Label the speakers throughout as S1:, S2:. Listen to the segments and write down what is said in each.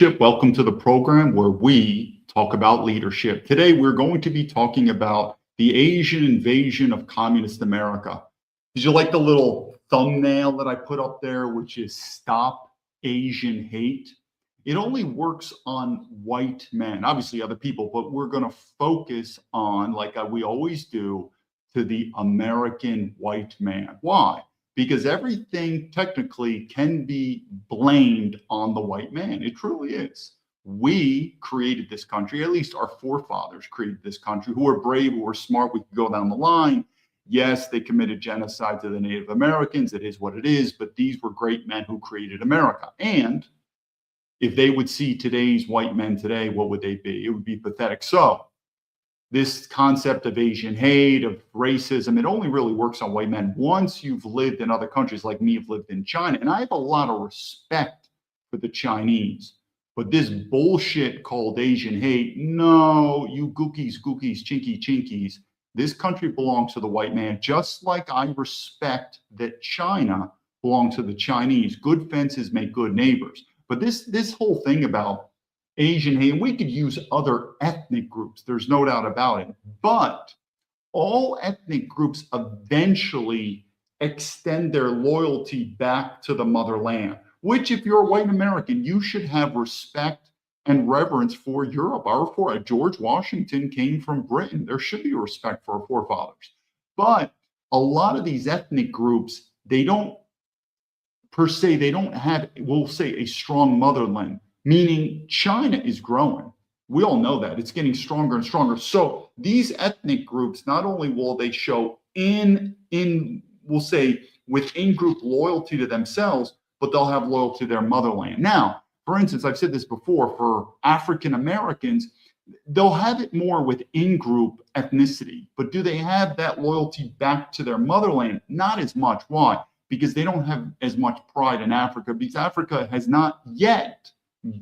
S1: Welcome to the program where we talk about leadership. Today, we're going to be talking about the Asian invasion of communist America. Did you like the little thumbnail that I put up there, which is Stop Asian Hate? It only works on white men, obviously other people, but we're going to focus on, like we always do, to the American white man. Why? Because everything technically can be blamed on the white man. It truly is. We created this country, at least our forefathers created this country, who were brave, who were smart. We could go down the line. Yes, they committed genocide to the Native Americans. It is what it is. But these were great men who created America. And if they would see today's white men today, what would they be? It would be pathetic. So this concept of Asian hate, of racism, it only really works on white men once you've lived in other countries like me, have lived in China. And I have a lot of respect for the Chinese. But this bullshit called Asian hate, no, you gookies, chinky chinkies. This country belongs to the white man, just like I respect that China belongs to the Chinese. Good fences make good neighbors. But this whole thing about Asian hate, and we could use other ethnic groups, there's no doubt about it. But all ethnic groups eventually extend their loyalty back to the motherland, which, if you're a white American, you should have respect and reverence for Europe. George Washington came from Britain. There should be respect for our forefathers. But a lot of these ethnic groups, they don't have, we'll say, a strong motherland, meaning China is growing. We all know that. It's getting stronger and stronger. So these ethnic groups, not only will they show we'll say, within group loyalty to themselves, but they'll have loyalty to their motherland. Now, for instance, I've said this before, for African Americans, they'll have it more with in-group ethnicity. But do they have that loyalty back to their motherland? Not as much. Why? Because they don't have as much pride in Africa, because Africa has not yet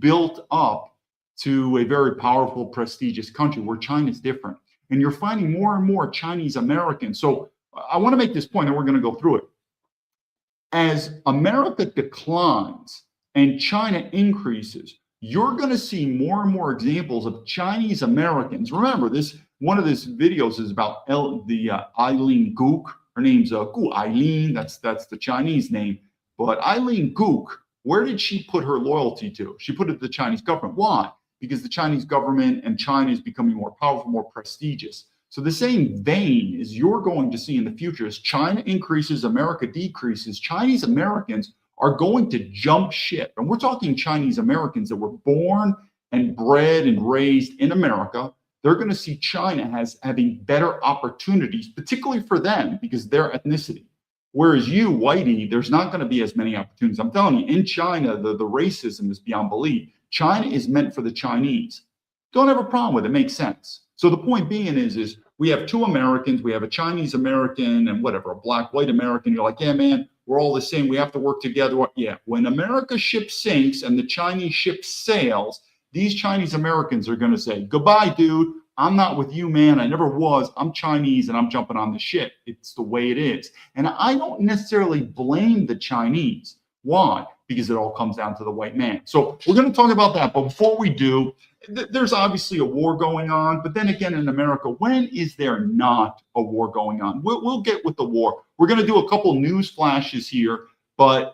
S1: built up to a very powerful, prestigious country, where China's different. And you're finding more and more Chinese Americans. So I want to make this point, and we're going to go through it. As America declines and China increases, you're going to see more and more examples of Chinese Americans. Remember, one of these videos is about Eileen Gook. Her name's Gu Eileen. That's the Chinese name. But Eileen Gook, where did she put her loyalty to? She put it to the Chinese government. Why? Because the Chinese government and China is becoming more powerful, more prestigious. So the same vein as you're going to see in the future, as China increases, America decreases, Chinese Americans are going to jump ship. And we're talking Chinese Americans that were born and bred and raised in America. They're going to see China having better opportunities, particularly for them, because their ethnicity. Whereas you, whitey, there's not going to be as many opportunities. I'm telling you, in China, the racism is beyond belief. China is meant for the Chinese. Don't have a problem with it. It makes sense. So the point being is we have two Americans, we have a Chinese American and whatever, a black, white American. You're like, yeah, man, we're all the same. We have to work together. Yeah. When America's ship sinks and the Chinese ship sails, these Chinese Americans are going to say, goodbye, dude. I'm not with you, man. I never was. I'm Chinese and I'm jumping on the ship. It's the way it is. And I don't necessarily blame the Chinese. Why? Because it all comes down to the white man. So we're going to talk about that. But before we do, there's obviously a war going on. But then again, in America, when is there not a war going on? We'll get with the war. We're going to do a couple news flashes here, and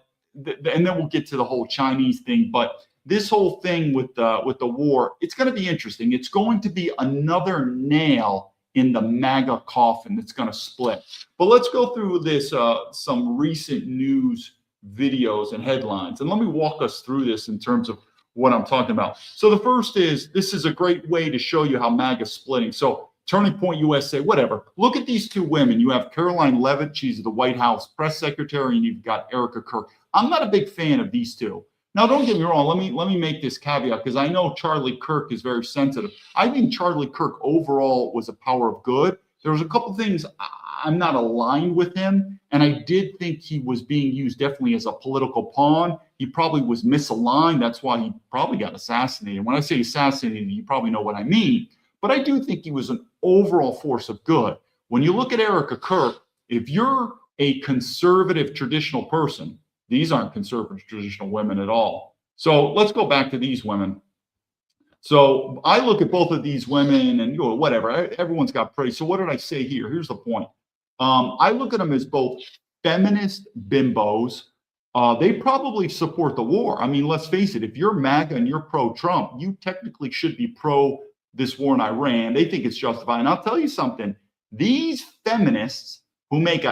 S1: then we'll get to the whole Chinese thing. But this whole thing with the war, it's going to be interesting. It's going to be another nail in the MAGA coffin that's going to split. But let's go through this, some recent news videos and headlines. And let me walk us through this in terms of what I'm talking about. So the first is, this is a great way to show you how MAGA's splitting. So Turning Point USA, whatever. Look at these two women. You have Caroline Leavitt, she's the White House press secretary, and you've got Erica Kirk. I'm not a big fan of these two. Now, don't get me wrong. Let me make this caveat, because I know Charlie Kirk is very sensitive. I think Charlie Kirk overall was a power of good. There was a couple things I'm not aligned with him, and I did think he was being used definitely as a political pawn. He probably was misaligned. That's why he probably got assassinated. When I say assassinated, you probably know what I mean. But I do think he was an overall force of good. When you look at Erica Kirk, if you're a conservative traditional person, these aren't conservative traditional women at all. So let's go back to these women. So I look at both of these women and whatever, everyone's got praise. So what did I say here? Here's the point. I look at them as both feminist bimbos. They probably support the war. I mean, let's face it, if you're MAGA and you're pro-Trump, you technically should be pro this war in Iran. They think it's justified. And I'll tell you something, these feminists who make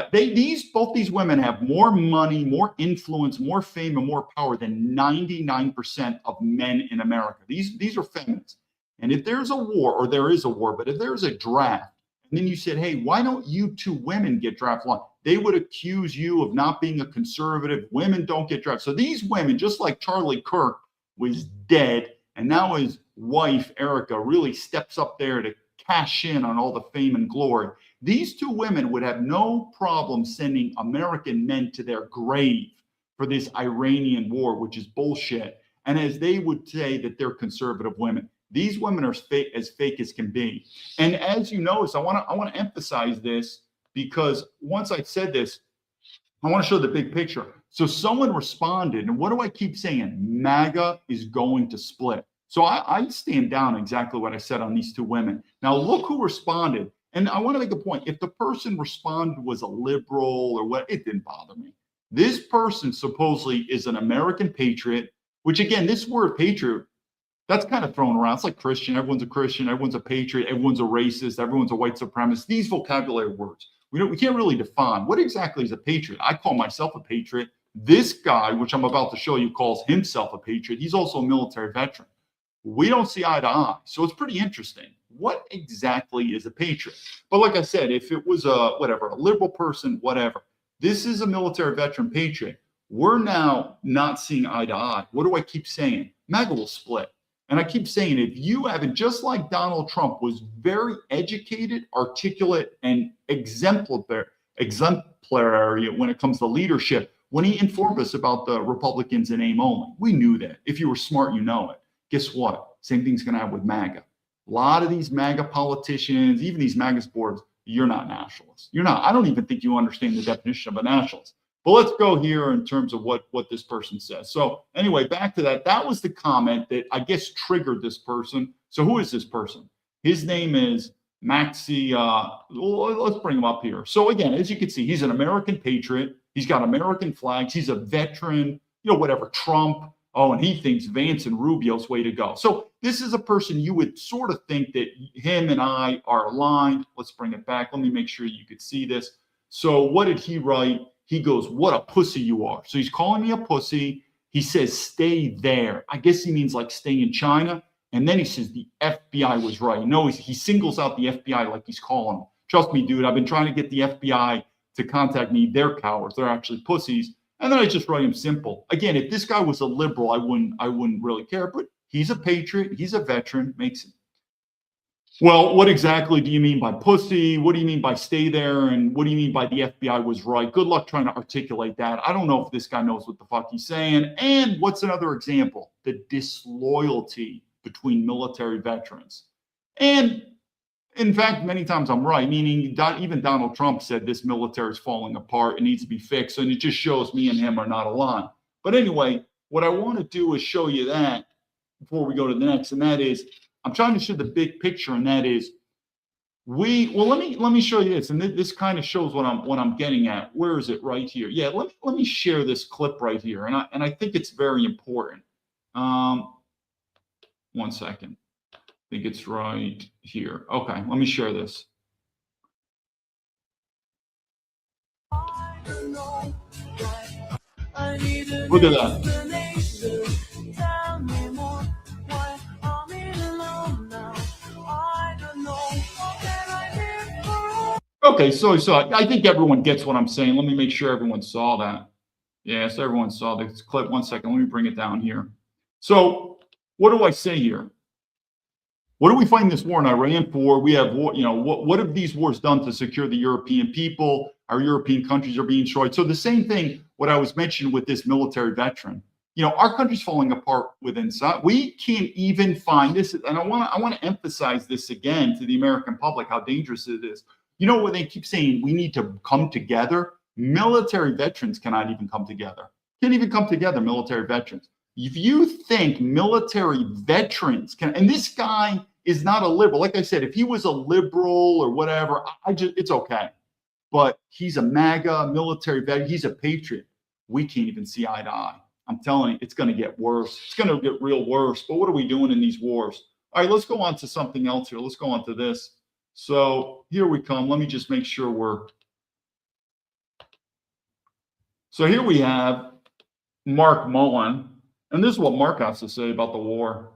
S1: both these women have more money, more influence, more fame, and more power than 99% of men in America. These are feminists. And if there's a war, or there is a war, but if there's a draft, and then you said, hey, why don't you two women get drafted on? They would accuse you of not being a conservative. Women don't get drafted. So these women, just like Charlie Kirk was dead, and now his wife, Erica, really steps up there to cash in on all the fame and glory. These two women would have no problem sending American men to their grave for this Iranian war, which is bullshit. And as they would say that they're conservative women, these women are fake as can be. And as you notice, I want to emphasize this, because once I said this, I want to show the big picture. So someone responded, and what do I keep saying? MAGA is going to split. So I stand down exactly what I said on these two women. Now look who responded. And I want to make a point. If the person responded was a liberal or what, it didn't bother me. This person supposedly is an American patriot, which again, this word patriot, that's kind of thrown around. It's like Christian. Everyone's a Christian. Everyone's a patriot. Everyone's a racist. Everyone's a white supremacist. These vocabulary words, we can't really define what exactly is a patriot. I call myself a patriot. This guy, which I'm about to show you, calls himself a patriot. He's also a military veteran. We don't see eye to eye. So it's pretty interesting. What exactly is a patriot? But like I said, if it was a liberal person, whatever, this is a military veteran patriot. We're now not seeing eye to eye. What do I keep saying? MAGA will split. And I keep saying, if you haven't, just like Donald Trump was very educated, articulate, and exemplary when it comes to leadership, when he informed us about the Republicans in name only, we knew that. If you were smart, you know it. Guess what? Same thing's going to happen with MAGA. A lot of these MAGA politicians, even these MAGA boards, you're not nationalists. You're not. I don't even think you understand the definition of a nationalist. But let's go here in terms of what this person says. So anyway, back to that. That was the comment that I guess triggered this person. So who is this person? His name is Maxi. Let's bring him up here. So again, as you can see, he's an American patriot. He's got American flags. He's a veteran, whatever, Trump. Oh, and he thinks Vance and Rubio's way to go. So this is a person you would sort of think that him and I are aligned. Let's bring it back. Let me make sure you could see this. So what did he write? He goes, what a pussy you are. So he's calling me a pussy. He says, stay there. I guess he means like stay in China. And then he says the FBI was right. No, he singles out the FBI like he's calling them. Trust me, dude, I've been trying to get the FBI to contact me. They're cowards. They're actually pussies. And then I just write him simple. Again, if this guy was a liberal, I wouldn't really care. But he's a patriot. He's a veteran. Makes it. Well, what exactly do you mean by pussy? What do you mean by stay there? And what do you mean by the FBI was right? Good luck trying to articulate that. I don't know if this guy knows what the fuck he's saying. And what's another example? The disloyalty between military veterans. And in fact, many times I'm right, meaning even Donald Trump said this military is falling apart. It needs to be fixed. And it just shows me and him are not aligned. But anyway, what I want to do is show you that before we go to the next. And that is, I'm trying to show the big picture. And that is, let me show you this. And this kind of shows what I'm getting at. Where is it? Right here. Yeah, let me share this clip right here. And I think it's very important. 1 second. I think it's right here. Okay, let me share this. Look at that. Okay, so I think everyone gets what I'm saying. Let me make sure everyone saw that. Yes, everyone saw this clip. 1 second, let me bring it down here. So what do I say here? What are we fighting this war in Iran for? We have war, what have these wars done to secure the European people? Our European countries are being destroyed. So the same thing, what I was mentioning with this military veteran, our country's falling apart within inside. We can't even find this. And I want to emphasize this again to the American public, how dangerous it is. When they keep saying we need to come together, military veterans cannot even come together. Can't even come together, military veterans. If you think military veterans can, and this guy is not a liberal, like I said, if he was a liberal or whatever, it's okay. But he's a MAGA military veteran. He's a patriot. We can't even see eye to eye. I'm telling you, it's going to get worse. It's going to get real worse. But what are we doing in these wars? All right, let's go on to something else here. Let's go on to this. So here we come. Let me just make sure we're. So here we have Mark Mullen. And this is what Mark has to say about the war.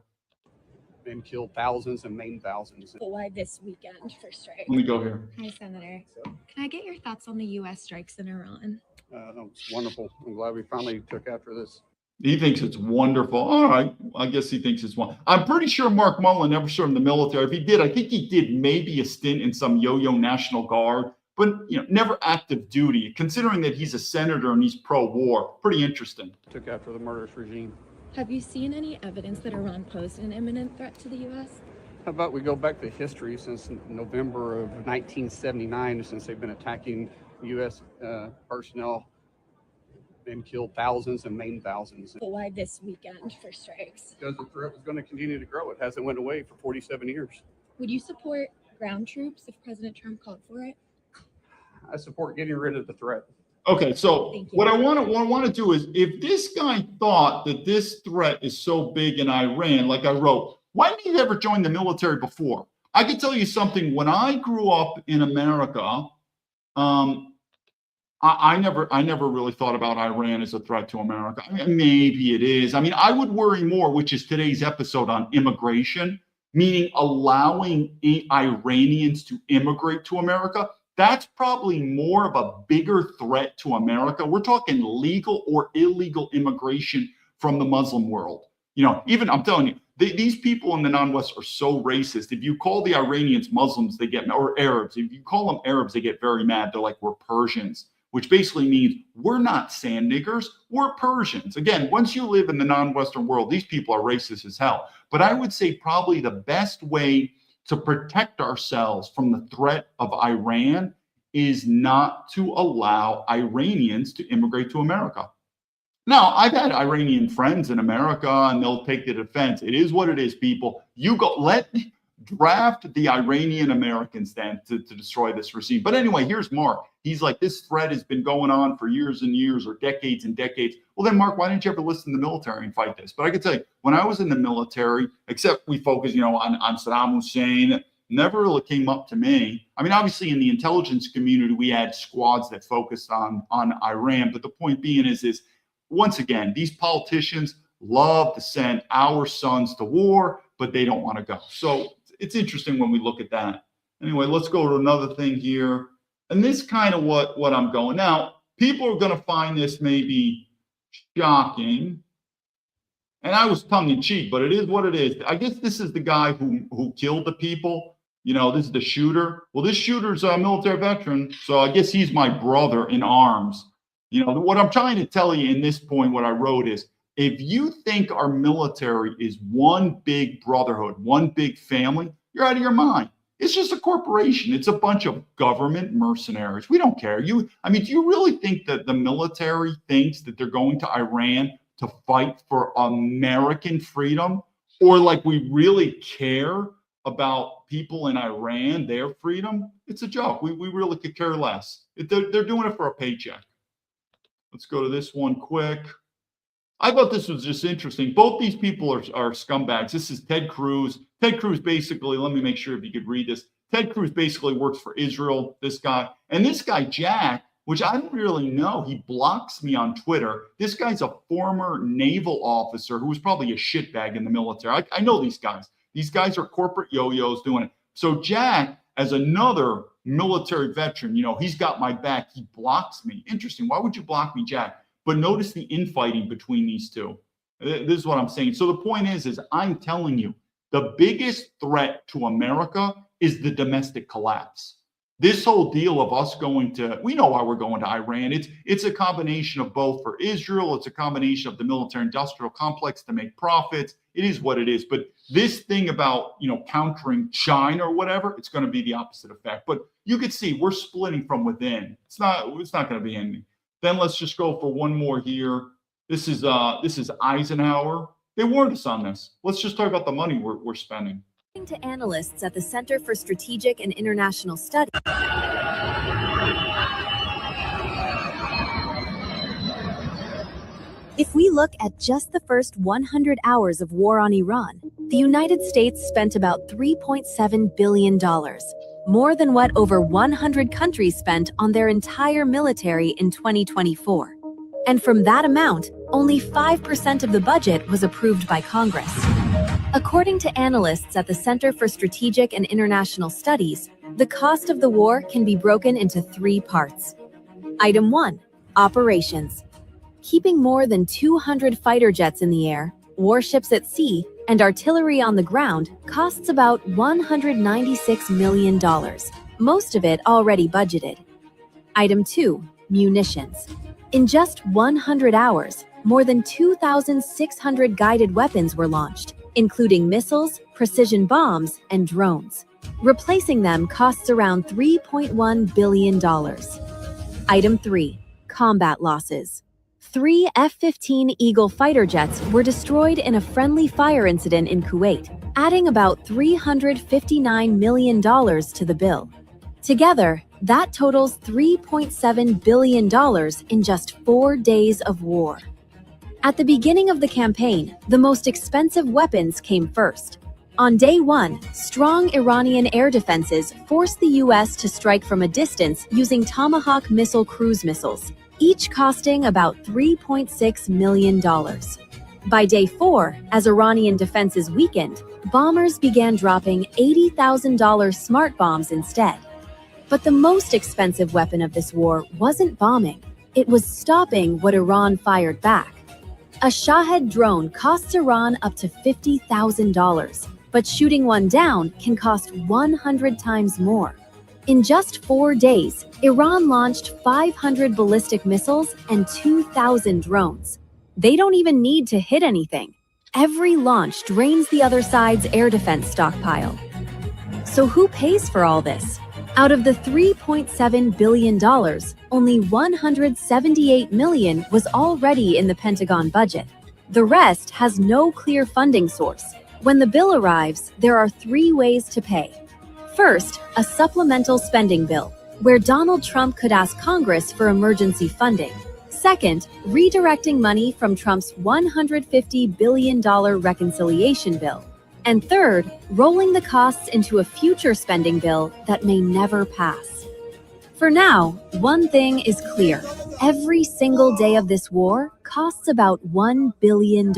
S2: And killed thousands and maimed thousands.
S3: Why this weekend for strikes?
S1: Let me go here.
S3: Hi, Senator. Can I get your thoughts on the U.S. strikes in Iran?
S2: It's wonderful. I'm glad we finally took after this.
S1: He thinks it's wonderful. All right. I guess he thinks it's wonderful. I'm pretty sure Mark Mullen never served in the military. If he did, I think he did maybe a stint in some yo-yo National Guard, but never active duty. Considering that he's a senator and he's pro-war, pretty interesting.
S2: Took after the murderous regime.
S3: Have you seen any evidence that Iran posed an imminent threat to the U.S.?
S2: How about we go back to history since November of 1979, since they've been attacking U.S. personnel and killed thousands and maimed thousands.
S3: Why this weekend for strikes?
S2: Because the threat was going to continue to grow. It hasn't went away for 47 years.
S3: Would you support ground troops if President Trump called for it?
S2: I support getting rid of the threat.
S1: Okay, so what I want to do is, if this guy thought that this threat is so big in Iran, like I wrote, why didn't he ever join the military before? I can tell you something. When I grew up in America, I never really thought about Iran as a threat to America. I mean, maybe it is. I mean, I would worry more, which is today's episode on immigration, meaning allowing Iranians to immigrate to America. That's probably more of a bigger threat to America. We're talking legal or illegal immigration from the Muslim world. Even I'm telling you, these people in the non-West are so racist. If you call the Iranians Muslims, they get, or Arabs. If you call them Arabs, they get very mad. They're like, we're Persians, which basically means we're not sand niggers, we're Persians. Again, once you live in the non-Western world, these people are racist as hell. But I would say probably the best way to protect ourselves from the threat of Iran is not to allow Iranians to immigrate to America. Now, I've had Iranian friends in America, and they'll take the defense. It is what it is, people. You go, draft the Iranian Americans then to destroy this regime. But anyway, here's Mark. He's like, this threat has been going on for years and years or decades and decades. Well, then, Mark, why didn't you ever listen to the military and fight this? But I can tell you, when I was in the military, except we focused, on Saddam Hussein, never really came up to me. I mean, obviously, in the intelligence community, we had squads that focused on Iran. But the point being is once again, these politicians love to send our sons to war, but they don't want to go. So it's interesting when we look at that. Anyway, let's go to another thing here. And this kind of what I'm going. Now, people are going to find this maybe shocking. And I was tongue in cheek, but it is what it is. I guess this is the guy who killed the people. This is the shooter. Well, this shooter's a military veteran. So I guess he's my brother in arms. What I'm trying to tell you in this point, what I wrote is, if you think our military is one big brotherhood, one big family, you're out of your mind. It's just a corporation. It's a bunch of government mercenaries. We don't care. Do you really think that the military thinks that they're going to Iran to fight for American freedom? Or like we really care about people in Iran, their freedom? It's a joke. We really could care less. They're doing it for a paycheck. Let's go to this one quick. I thought this was just interesting. Both these people are scumbags. This is Ted Cruz. Ted Cruz basically, let me make sure if you could read this. Ted Cruz basically works for Israel, this guy. And this guy, Jack, which I don't really know, he blocks me on Twitter. This guy's a former naval officer who was probably a shitbag in the military. I know these guys. These guys are corporate yo-yos doing it. So Jack, as another military veteran, he's got my back. He blocks me. Interesting. Why would you block me, Jack? But notice the infighting between these two. This is what I'm saying. So the point is I'm telling you, the biggest threat to America is the domestic collapse. This whole deal of us we know why we're going to Iran. It's a combination of both for Israel. It's a combination of the military industrial complex to make profits. It is what it is. But this thing about, countering China or whatever, it's going to be the opposite effect. But you could see we're splitting from within. It's not going to be anything. Then let's just go for one more here. This is Eisenhower. They warned us on this. Let's just talk about the money we're spending.
S4: According to analysts at the Center for Strategic and International Studies, if we look at just the first 100 hours of war on Iran, the United States spent about $3.7 billion, more than what over 100 countries spent on their entire military in 2024. And from that amount, only 5% of the budget was approved by Congress. According to analysts at the Center for Strategic and International Studies, the cost of the war can be broken into 3 parts. Item 1. Operations. Keeping more than 200 fighter jets in the air, warships at sea, and artillery on the ground costs about $196 million, most of it already budgeted. Item 2. Munitions. In just 100 hours, more than 2,600 guided weapons were launched, including missiles, precision bombs, and drones. Replacing them costs around $3.1 billion. Item 3. Combat losses. 3 F-15 Eagle fighter jets were destroyed in a friendly fire incident in Kuwait, adding about $359 million to the bill. Together, that totals $3.7 billion in just 4 days of war. At the beginning of the campaign, the most expensive weapons came first. On day 1, strong Iranian air defenses forced the U.S. to strike from a distance using Tomahawk missile cruise missiles, each costing about $3.6 million. By day 4, as Iranian defenses weakened, bombers began dropping $80,000 smart bombs instead. But the most expensive weapon of this war wasn't bombing, it was stopping what Iran fired back. A Shahed drone costs Iran up to $50,000, but shooting one down can cost 100 times more. In just 4 days, Iran launched 500 ballistic missiles and 2,000 drones. They don't even need to hit anything. Every launch drains the other side's air defense stockpile. So who pays for all this? Out of the $3.7 billion, only $178 million was already in the Pentagon budget. The rest has no clear funding source. When the bill arrives, there are 3 ways to pay. First, a supplemental spending bill, where Donald Trump could ask Congress for emergency funding. Second, redirecting money from Trump's $150 billion reconciliation bill. And third, rolling the costs into a future spending bill that may never pass. For now, one thing is clear. Every single day of this war costs about $1 billion.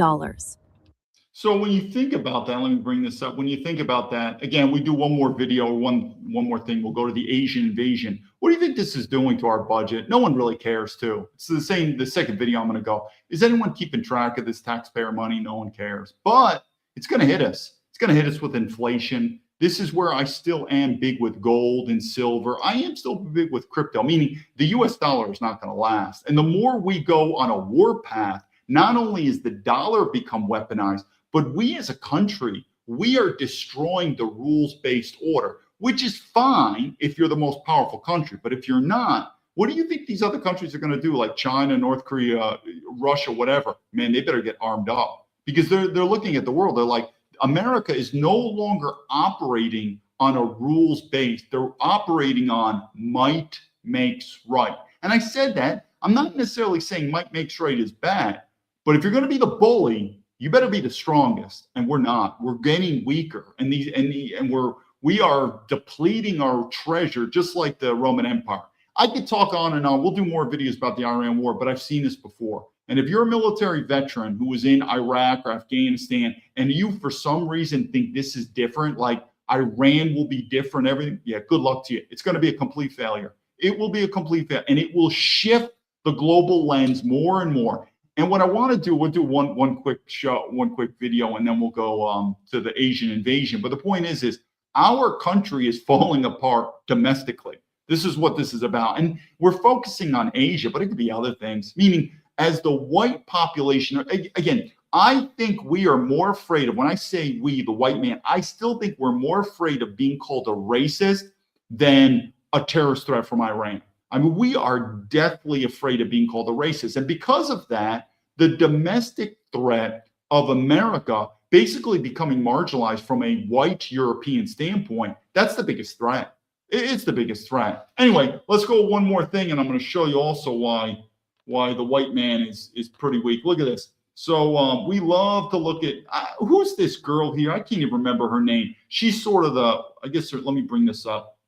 S1: So when you think about that, let me bring this up. When you think about that, again, we do one more video, one more thing. We'll go to the Asian invasion. What do you think this is doing to our budget? No one really cares, too. It's the second video I'm going to go. Is anyone keeping track of this taxpayer money? No one cares. But it's going to hit us. It's going to hit us with inflation. This is where I still am big with gold and silver. I am still big with crypto, meaning the US dollar is not going to last. And the more we go on a war path, not only is the dollar become weaponized, but we as a country, we are destroying the rules-based order, which is fine if you're the most powerful country. But if you're not, what do you think these other countries are going to do, like China, North Korea, Russia, whatever? Man, they better get armed up, because they're looking at the world. They're like, America is no longer operating on a rules-based. They're operating on might makes right. And I said that. I'm not necessarily saying might makes right is bad, but if you're going to be the bully, you better be the strongest, and we're not. We're getting weaker, and we are depleting our treasure, just like the Roman Empire. I could talk on and on. We'll do more videos about the Iran war, but I've seen this before. And if you're a military veteran who was in Iraq or Afghanistan, and you for some reason think this is different, like Iran will be different, everything, yeah, good luck to you. It's going to be a complete failure. It will be a complete failure, and it will shift the global lens more and more. And what I want to do, we'll do one quick video, and then we'll go to the Asian invasion. But the point is our country is falling apart domestically. This is what this is about. And we're focusing on Asia, but it could be other things, meaning as the white population, again, I think we are more afraid of, when I say we, the white man, I still think we're more afraid of being called a racist than a terrorist threat from Iran. I mean, we are deathly afraid of being called a racist. And because of that, the domestic threat of America basically becoming marginalized from a white European standpoint, that's the biggest threat. It's the biggest threat. Anyway, let's go one more thing, and I'm going to show you also why the white man is pretty weak. Look at this. So we love to look at who's this girl here? I can't even remember her name. She's sort of the, I guess, let me bring this up.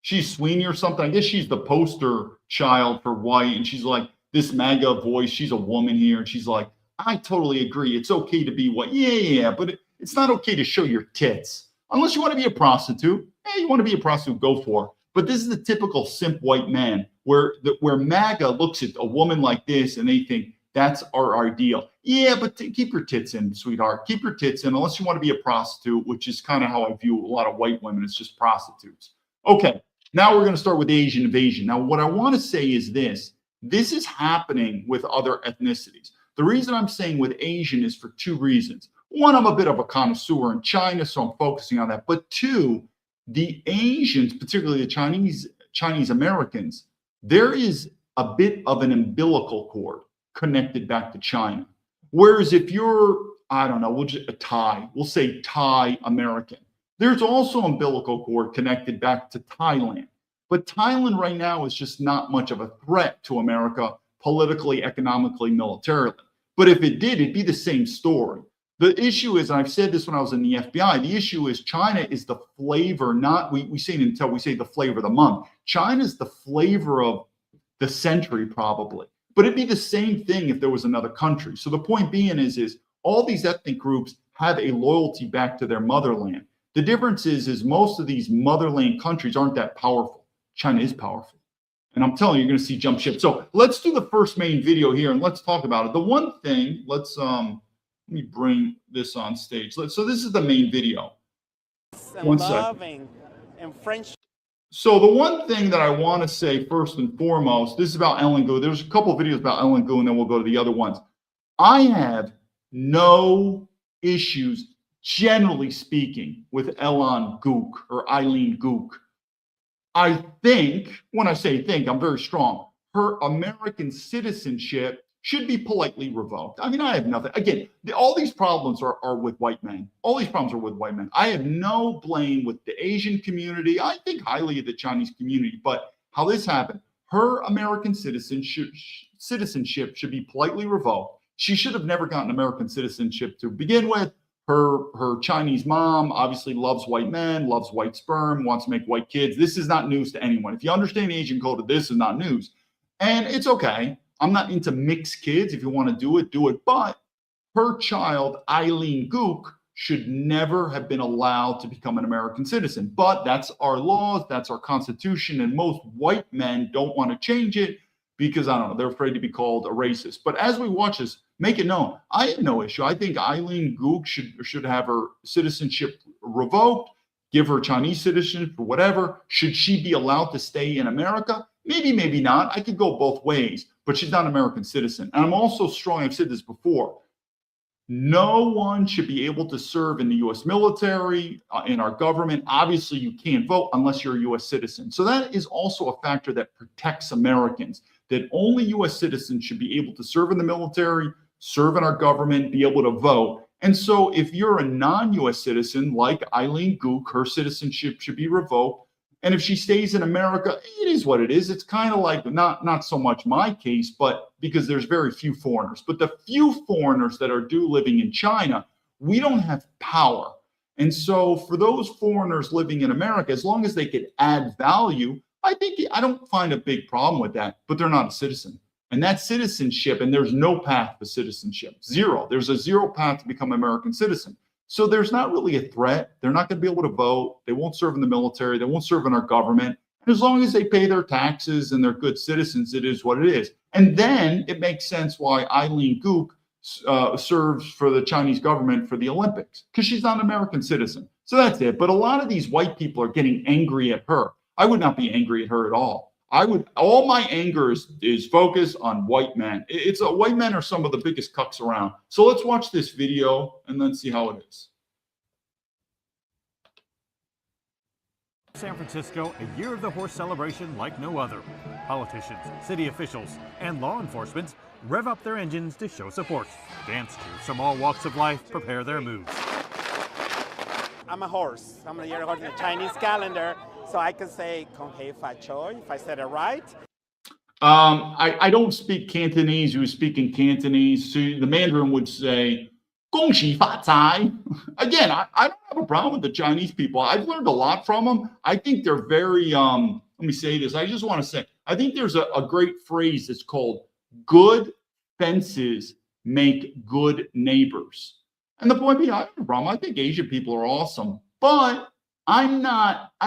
S1: She's Sweeney or something. I guess she's the poster child for white, and she's like this MAGA voice. She's a woman here, and she's like, I totally agree. It's okay to be white. Yeah, but it's not okay to show your tits. Unless you want to be a prostitute. Hey, you want to be a prostitute, go for it. But this is the typical simp white man where MAGA looks at a woman like this and they think that's our ideal. Yeah, but keep your tits in, sweetheart. Keep your tits in unless you want to be a prostitute, which is kind of how I view a lot of white women. It's just prostitutes. Okay, now we're going to start with Asian invasion. Now, what I want to say is this. This is happening with other ethnicities. The reason I'm saying with Asian is for two reasons. One, I'm a bit of a connoisseur in China, so I'm focusing on that. But two, the Asians, particularly the Chinese Americans, there is a bit of an umbilical cord connected back to China. Whereas if you're, I don't know, we'll say Thai American, there's also umbilical cord connected back to Thailand. But Thailand right now is just not much of a threat to America politically, economically, militarily. But if it did, it'd be the same story. The issue is, and I've said this when I was in the FBI, the issue is China is the flavor, not, we say it until we say the flavor of the month. China is the flavor of the century, probably. But it'd be the same thing if there was another country. So the point being is all these ethnic groups have a loyalty back to their motherland. The difference is most of these motherland countries aren't that powerful. China is powerful. And I'm telling you, you're going to see jump ship. So let's do the first main video here and let's talk about it. The one thing, let me bring this on stage. So this is the main video. One second.
S5: And French.
S1: So the one thing that I want to say first and foremost, this is about Ellen Gu. There's a couple of videos about Ellen Gu, and then we'll go to the other ones. I have no issues, generally speaking, with Ellen Gu or Eileen Gu. I think, when I say think, I'm very strong. Her American citizenship should be politely revoked. I mean, I have nothing. Again, all these problems are with white men. All these problems are with white men. I have no blame with the Asian community. I think highly of the Chinese community. But how this happened, her American citizenship should be politely revoked. She should have never gotten American citizenship to begin with. Her Chinese mom obviously loves white men, loves white sperm, wants to make white kids. This is not news to anyone. If you understand the Asian culture, this is not news. And it's okay. I'm not into mixed kids. If you want to do it, do it. But her child, Eileen Gu, should never have been allowed to become an American citizen. But that's our laws, that's our constitution, and most white men don't want to change it because, I don't know, they're afraid to be called a racist. But as we watch this, make it known, I have no issue. I think Eileen Gu should have her citizenship revoked, give her Chinese citizenship or whatever. Should she be allowed to stay in America? Maybe, maybe not. I could go both ways, but she's not an American citizen. And I'm also strong, I've said this before, no one should be able to serve in the U.S. military, in our government. Obviously, you can't vote unless you're a U.S. citizen. So that is also a factor that protects Americans, that only U.S. citizens should be able to serve in the military, serve in our government, be able to vote. And so if you're a non-U.S. citizen like Eileen Gu, her citizenship should be revoked. And if she stays in America, it is what it is. It's kind of like not so much my case, but because there's very few foreigners. But the few foreigners that are living in China, we don't have power. And so for those foreigners living in America, as long as they could add value, I don't find a big problem with that, but they're not a citizen. And that citizenship, and there's no path to citizenship, zero. There's a zero path to become an American citizen. So there's not really a threat. They're not going to be able to vote. They won't serve in the military. They won't serve in our government. And as long as they pay their taxes and they're good citizens, it is what it is. And then it makes sense why Eileen Gu serves for the Chinese government for the Olympics, because she's not an American citizen. So that's it. But a lot of these white people are getting angry at her. I would not be angry at her at all. All my anger is focused on white men. White men are some of the biggest cucks around. So let's watch this video and then see how it is.
S5: San Francisco, a year of the horse celebration like no other. Politicians, city officials, and law enforcement rev up their engines to show support. Dance crews from all walks of life prepare their moves.
S6: I'm a horse. I'm a year according to the Chinese calendar, so I can say Kong Hei Fa Choi if I said it right.
S1: I don't speak Cantonese. Who's speaking Cantonese? So the Mandarin would say, 恭喜发财. Again, I don't have a problem with the Chinese people. I've learned a lot from them. I think they're very, let me say this. I just want to say, I think there's a great phrase that's called good fences make good neighbors. And the point being, I have a problem. I think Asian people are awesome, but I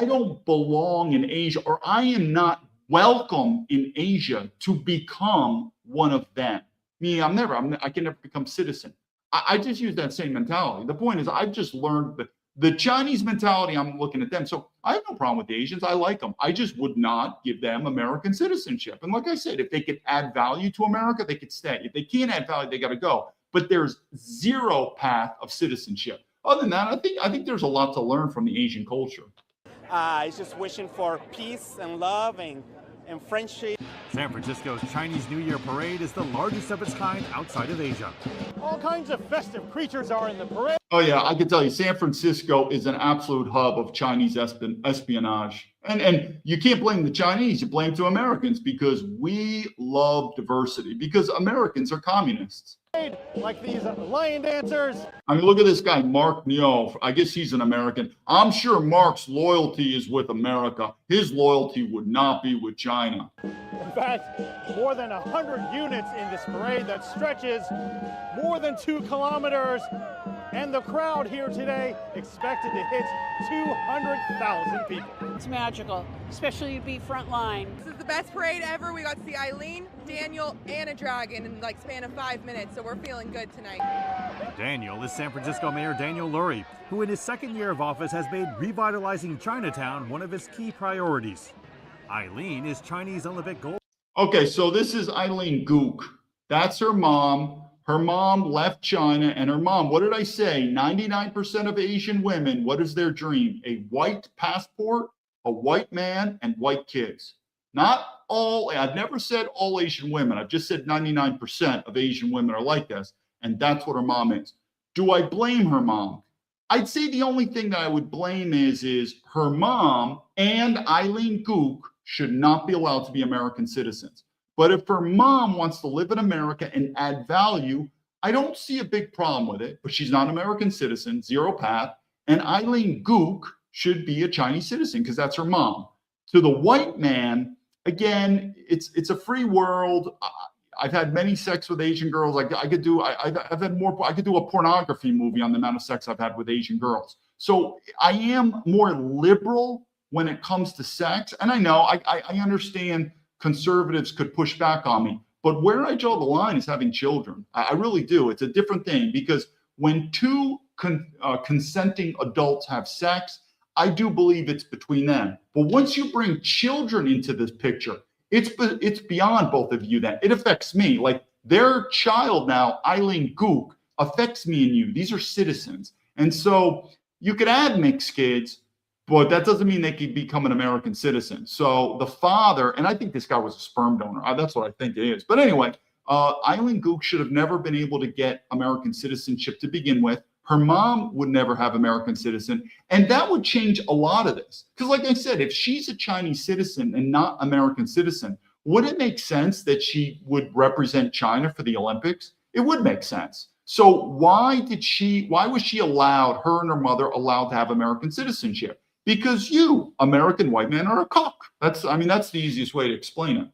S1: don't belong in Asia, or I am not welcome in Asia to become one of them. Me, I can never become citizen. I just use that same mentality. The point is, I've just learned that the Chinese mentality, I'm looking at them. So I have no problem with the Asians. I like them. I just would not give them American citizenship. And like I said, if they could add value to America, they could stay. If they can't add value, they got to go. But there's zero path of citizenship. Other than that, I think there's a lot to learn from the Asian culture.
S6: It's just wishing for peace and love and friendship.
S5: San Francisco's Chinese New Year parade is the largest of its kind outside of Asia.
S7: All kinds of festive creatures are in the parade.
S1: Oh yeah, I can tell you, San Francisco is an absolute hub of Chinese espionage. And you can't blame the Chinese, you blame to Americans, because we love diversity, because Americans are communists.
S7: Like these lion dancers.
S1: I mean, look at this guy, Mark Neo. I guess he's an American. I'm sure Mark's loyalty is with America. His loyalty would not be with China.
S7: In fact, more than 100 units in this parade that stretches more than 2 kilometers. And the crowd here today expected to hit 200,000 people.
S8: It's magical, especially to be front line.
S9: This is the best parade ever. We got to see Eileen, Daniel, and a dragon in like span of 5 minutes, so we're feeling good tonight.
S5: Daniel is San Francisco Mayor Daniel Lurie, who in his second year of office has made revitalizing Chinatown one of his key priorities. Eileen is Chinese Olympic gold.
S1: Okay, so this is Eileen Gook. That's her mom. Her mom left China, and her mom, what did I say? 99% of Asian women, what is their dream? A white passport, a white man, and white kids. Not all, I've never said all Asian women. I've just said 99% of Asian women are like this, and that's what her mom is. Do I blame her mom? I'd say the only thing that I would blame is her mom and Eileen Gook should not be allowed to be American citizens. But if her mom wants to live in America and add value, I don't see a big problem with it. But she's not an American citizen, zero path. And Eileen Gook should be a Chinese citizen because that's her mom. To the white man, again, it's a free world. I've had many sex with Asian girls. I could do a pornography movie on the amount of sex I've had with Asian girls. So I am more liberal when it comes to sex. And I know I understand conservatives could push back on me, but where I draw the line is having children. I really do. It's a different thing, because when two consenting adults have sex, I do believe it's between them. But once you bring children into this picture, it's beyond both of you. Then it affects me. Like their child now, Eileen Gook, affects me and you. These are citizens, and so you could add mixed kids, but that doesn't mean they could become an American citizen. So the father, and I think this guy was a sperm donor. That's what I think it is. But anyway, Eileen Gook should have never been able to get American citizenship to begin with. Her mom would never have American citizen. And that would change a lot of this. Because like I said, if she's a Chinese citizen and not American citizen, would it make sense that she would represent China for the Olympics? It would make sense. So why was she allowed, her and her mother allowed to have American citizenship? Because you, American white man, are a cock. That's the easiest way to explain it.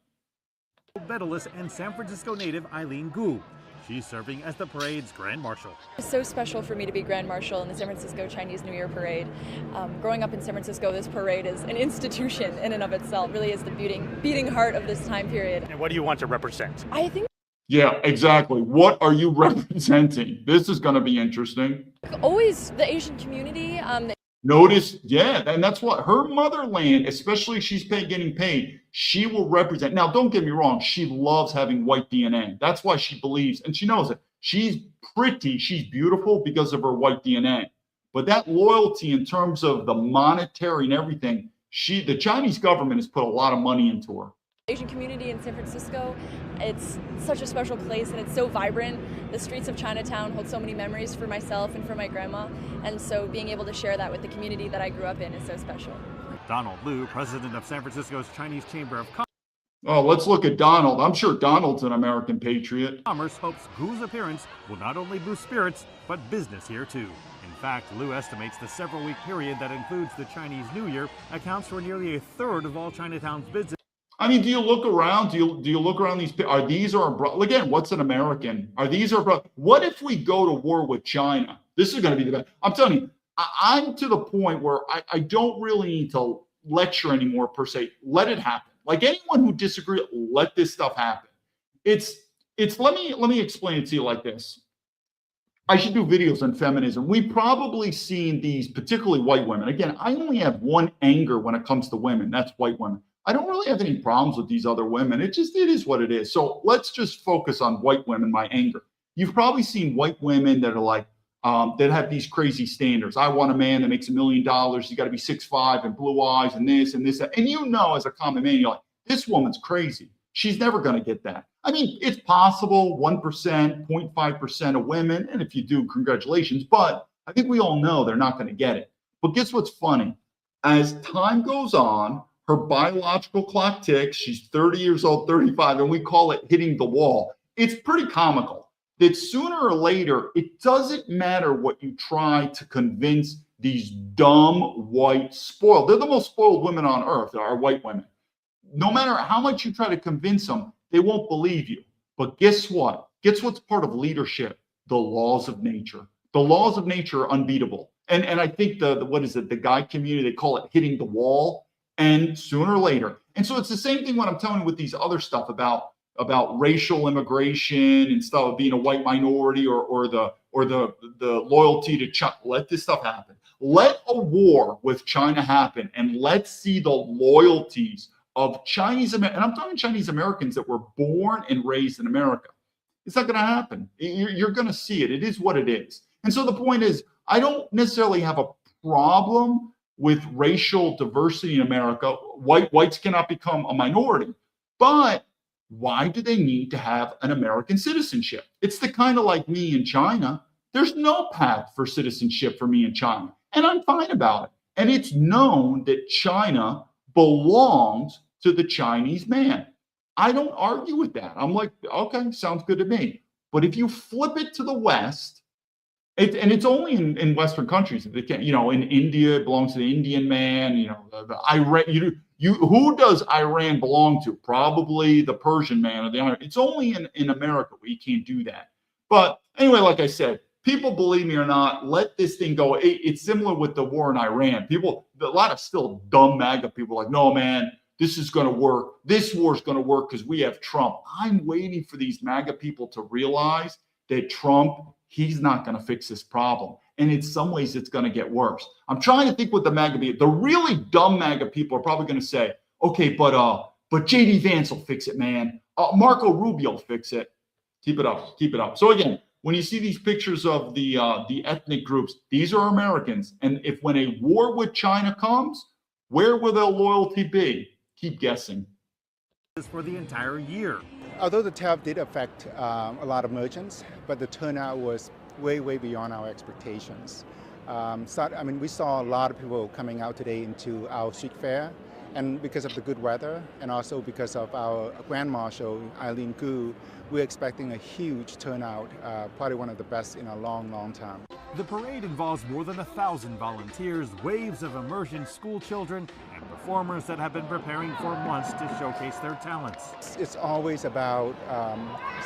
S5: Medalist and San Francisco native Eileen Gu. She's serving as the parade's Grand Marshal.
S10: It's so special for me to be Grand Marshal in the San Francisco Chinese New Year Parade. Growing up in San Francisco, this parade is an institution in and of itself. Really is the beating heart of this time period.
S7: And what do you want to represent?
S10: I think
S1: Yeah, exactly. What are you representing? This is going to be interesting.
S10: always the Asian community.
S1: Notice, yeah, and that's what her motherland, especially if she's getting paid, she will represent. Now, don't get me wrong, she loves having white DNA. That's why she believes, and she knows it. She's pretty, she's beautiful because of her white DNA. But that loyalty in terms of the monetary and everything, the Chinese government has put a lot of money into her.
S10: Asian community in San Francisco, it's such a special place and it's so vibrant. The streets of Chinatown hold so many memories for myself and for my grandma, and so being able to share that with the community that I grew up in is so special.
S5: Donald Liu, president of San Francisco's Chinese Chamber of
S1: Oh, let's look at Donald. I'm sure Donald's an American patriot.
S5: Commerce hopes Gu's appearance will not only boost spirits, but business here too. In fact, Liu estimates the several-week period that includes the Chinese New Year accounts for nearly a third of all Chinatown's business.
S1: I mean, do you look around? Do you look around these? Are these our again? What's an American? Are these our? What if we go to war with China? This is going to be the best. I'm telling you, I'm to the point where I don't really need to lecture anymore per se. Let it happen. Like anyone who disagrees, let this stuff happen. It's. Let me explain it to you like this. I should do videos on feminism. We've probably seen these, particularly white women. Again, I only have one anger when it comes to women. That's white women. I don't really have any problems with these other women. It is what it is. So let's just focus on white women, my anger. You've probably seen white women that are like, that have these crazy standards. I want a man that makes $1 million. You got to be 6'5" and blue eyes and this and this. And you know, as a common man, you're like, this woman's crazy. She's never going to get that. I mean, it's possible 1%, 0.5% of women. And if you do, congratulations. But I think we all know they're not going to get it. But guess what's funny? As time goes on, her biological clock ticks. She's 30 years old, 35, and we call it hitting the wall. It's pretty comical that sooner or later, it doesn't matter what you try to convince these dumb, white, spoiled. They're the most spoiled women on earth, are white women. No matter how much you try to convince them, they won't believe you. But guess what? Guess what's part of leadership? The laws of nature. The laws of nature are unbeatable. And I think the guy community, they call it hitting the wall. And sooner or later, and so it's the same thing when I'm telling you with these other stuff about racial immigration and stuff, being a white minority or the loyalty to China. Let this stuff happen. Let a war with China happen, and let's see the loyalties of Chinese Americans. And I'm talking Chinese Americans that were born and raised in America. It's not going to happen. You're going to see it. It is what it is. And so the point is, I don't necessarily have a problem with racial diversity in America. Whites cannot become a minority, but why do they need to have an American citizenship? It's the kind of like me in China. There's no path for citizenship for me in China, and I'm fine about it. And it's known that China belongs to the Chinese man. I don't argue with that. I'm like, okay, sounds good to me. But if you flip it to the West, and it's only in Western countries. They can, in India, it belongs to the Indian man. The Iran. Who does Iran belong to? Probably the Persian man or the Iran. It's only in America where you can't do that. But anyway, like I said, people, believe me or not, let this thing go. It's similar with the war in Iran. A lot of still dumb MAGA people like, no, man, this is going to work. This war is going to work because we have Trump. I'm waiting for these MAGA people to realize that Trump, he's not going to fix this problem. And in some ways, it's going to get worse. I'm trying to think what the MAGA people, the really dumb MAGA people are probably going to say, okay, but JD Vance will fix it, man. Marco Rubio will fix it. Keep it up. Keep it up. So again, when you see these pictures of the ethnic groups, these are Americans. And when a war with China comes, where will their loyalty be? Keep guessing.
S5: For the entire year.
S11: Although the tariff did affect a lot of merchants, but the turnout was way beyond our expectations. We saw a lot of people coming out today into our street fair, and because of the good weather, and also because of our Grand Marshal, Eileen Gu, we're expecting a huge turnout, probably one of the best in a long time.
S5: The parade involves more than 1,000 volunteers, waves of immersion school children, and performers that have been preparing for months to showcase their talents.
S11: It's always about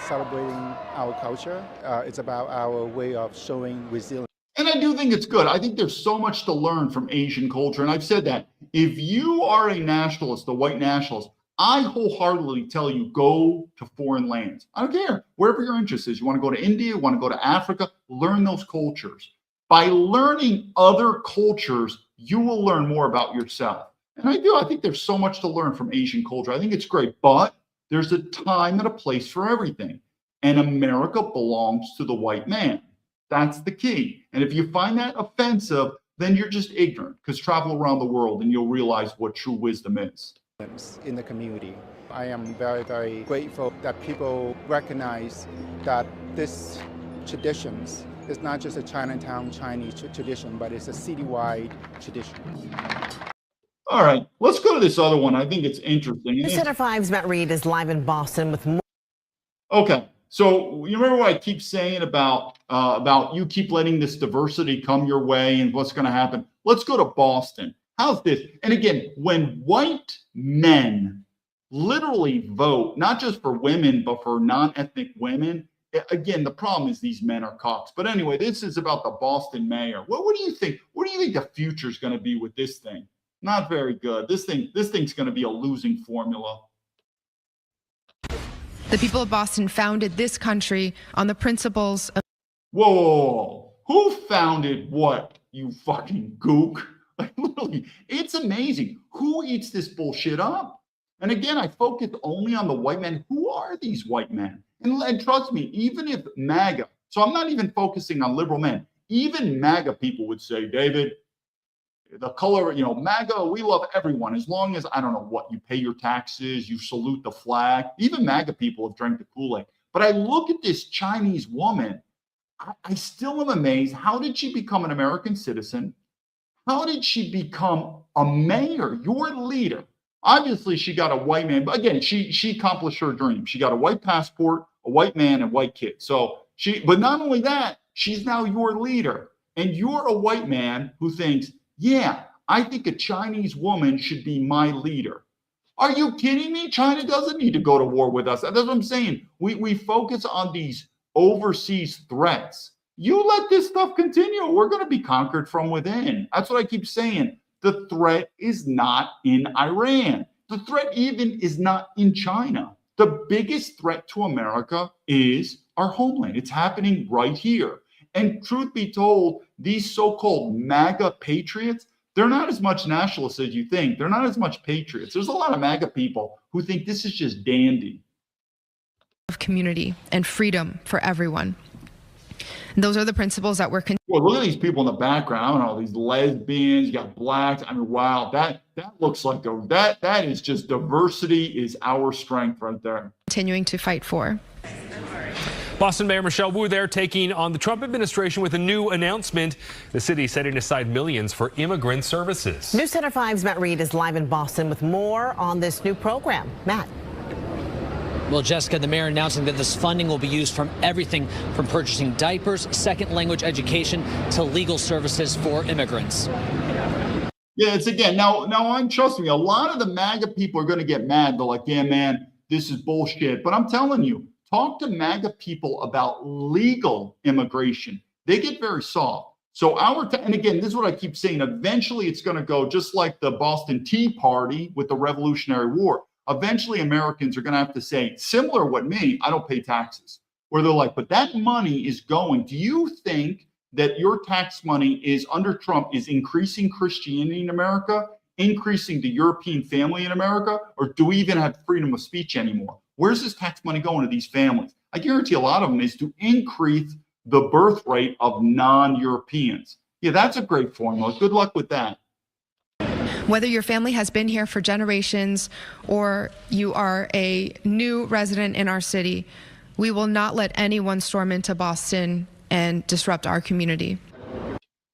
S11: celebrating our culture. It's about our way of showing resilience.
S1: And I do think it's good. I think there's so much to learn from Asian culture. And I've said that. If you are a nationalist, a white nationalist, I wholeheartedly tell you, go to foreign lands. I don't care. Wherever your interest is. You want to go to India, you want to go to Africa, learn those cultures. By learning other cultures, you will learn more about yourself. And I think there's so much to learn from Asian culture. I think it's great. But there's a time and a place for everything. And America belongs to the white man. That's the key. And if you find that offensive, then you're just ignorant, because travel around the world and you'll realize what true wisdom is.
S11: In the community, I am very, very grateful that people recognize that this traditions is not just a Chinatown Chinese tradition, but it's a citywide tradition.
S1: All right, let's go to this other one. I think it's interesting.
S12: News Center 5's Matt Reed is live in Boston with more.
S1: Okay, so you remember what I keep saying about you keep letting this diversity come your way and what's going to happen? Let's go to Boston. How's this? And again, when white men literally vote, not just for women, but for non-ethnic women, again, the problem is these men are cocks. But anyway, this is about the Boston mayor. What do you think? What do you think the future is going to be with this thing? Not very good. This thing's going to be a losing formula.
S13: The people of Boston founded this country on the principles of...
S1: Whoa. Who founded what, you fucking gook? Like, literally, it's amazing. Who eats this bullshit up? And again, I focus only on the white men. Who are these white men? And trust me, even if MAGA, so I'm not even focusing on liberal men, even MAGA people would say, David, the color, MAGA, we love everyone as long as, I don't know what, you pay your taxes, you salute the flag. Even MAGA people have drank the Kool-Aid. But I look at this Chinese woman, I still am amazed. How did she become an American citizen? How did she become a mayor, your leader? Obviously, she got a white man, but again, she accomplished her dream. She got a white passport, a white man, and white kid. But not only that, she's now your leader. And you're a white man who thinks, yeah, I think a Chinese woman should be my leader. Are you kidding me? China doesn't need to go to war with us. That's what I'm saying. We focus on these overseas threats. You let this stuff continue, we're going to be conquered from within. That's what I keep saying. The threat is not in Iran. The threat even is not in China. The biggest threat to America is our homeland. It's happening right here. And truth be told, these so-called MAGA patriots, they're not as much nationalists as you think. They're not as much patriots. There's a lot of MAGA people who think this is just dandy.
S13: Of community and freedom for everyone. And those are the principles that we're.
S1: Well, look at these people in the background. I don't know, these lesbians, you got blacks. I mean, wow, that looks like that is just diversity is our strength right there.
S13: Continuing to fight for.
S14: Boston Mayor Michelle Wu there taking on the Trump administration with a new announcement. The city setting aside millions for immigrant services.
S12: News Center 5's Matt Reed is live in Boston with more on this new program. Matt.
S15: Well, Jessica, the mayor announcing that this funding will be used from everything from purchasing diapers, second language education to legal services for immigrants.
S1: Yeah, it's again, now I'm trust me, a lot of the MAGA people are going to get mad. They're like, yeah, man, this is bullshit. But I'm telling you, talk to MAGA people about legal immigration. They get very soft. So and again, this is what I keep saying. Eventually, it's going to go just like the Boston Tea Party with the Revolutionary War. Eventually, Americans are going to have to say, similar to what me, I don't pay taxes. Where they're like, but that money is going. Do you think that your tax money is under Trump is increasing Christianity in America, increasing the European family in America, or do we even have freedom of speech anymore? Where's this tax money going to these families? I guarantee a lot of them is to increase the birth rate of non-Europeans. Yeah, that's a great formula. Good luck with that.
S13: Whether your family has been here for generations or you are a new resident in our city, we will not let anyone storm into Boston and disrupt our community.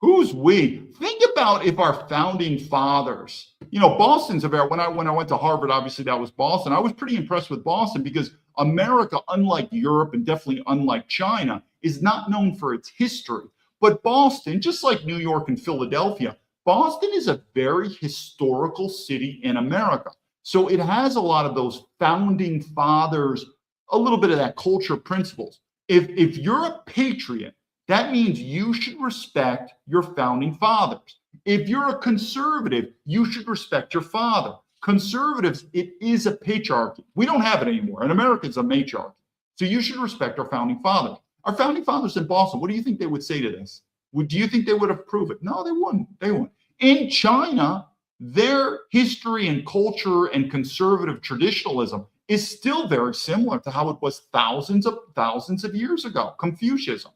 S1: Who's we? Think about if our founding fathers, Boston's when I went to Harvard, obviously that was Boston. I was pretty impressed with Boston because America, unlike Europe and definitely unlike China, is not known for its history. But Boston, just like New York and Philadelphia, Boston is a very historical city in America. So it has a lot of those founding fathers, a little bit of that culture principles. If you're a patriot, that means you should respect your founding fathers. If you're a conservative, you should respect your father. Conservatives, it is a patriarchy. We don't have it anymore. In America, it's a matriarchy. So you should respect our founding fathers. Our founding fathers in Boston, what do you think they would say to this? Do you think they would approve it? No, they wouldn't. They wouldn't. In China, their history and culture and conservative traditionalism is still very similar to how it was thousands of years ago. Confucianism.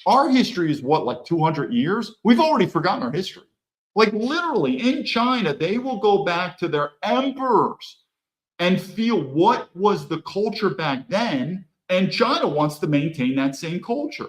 S1: Our history is what, like 200 years? We've already forgotten our history. Like literally in China, they will go back to their emperors and feel what was the culture back then. And China wants to maintain that same culture.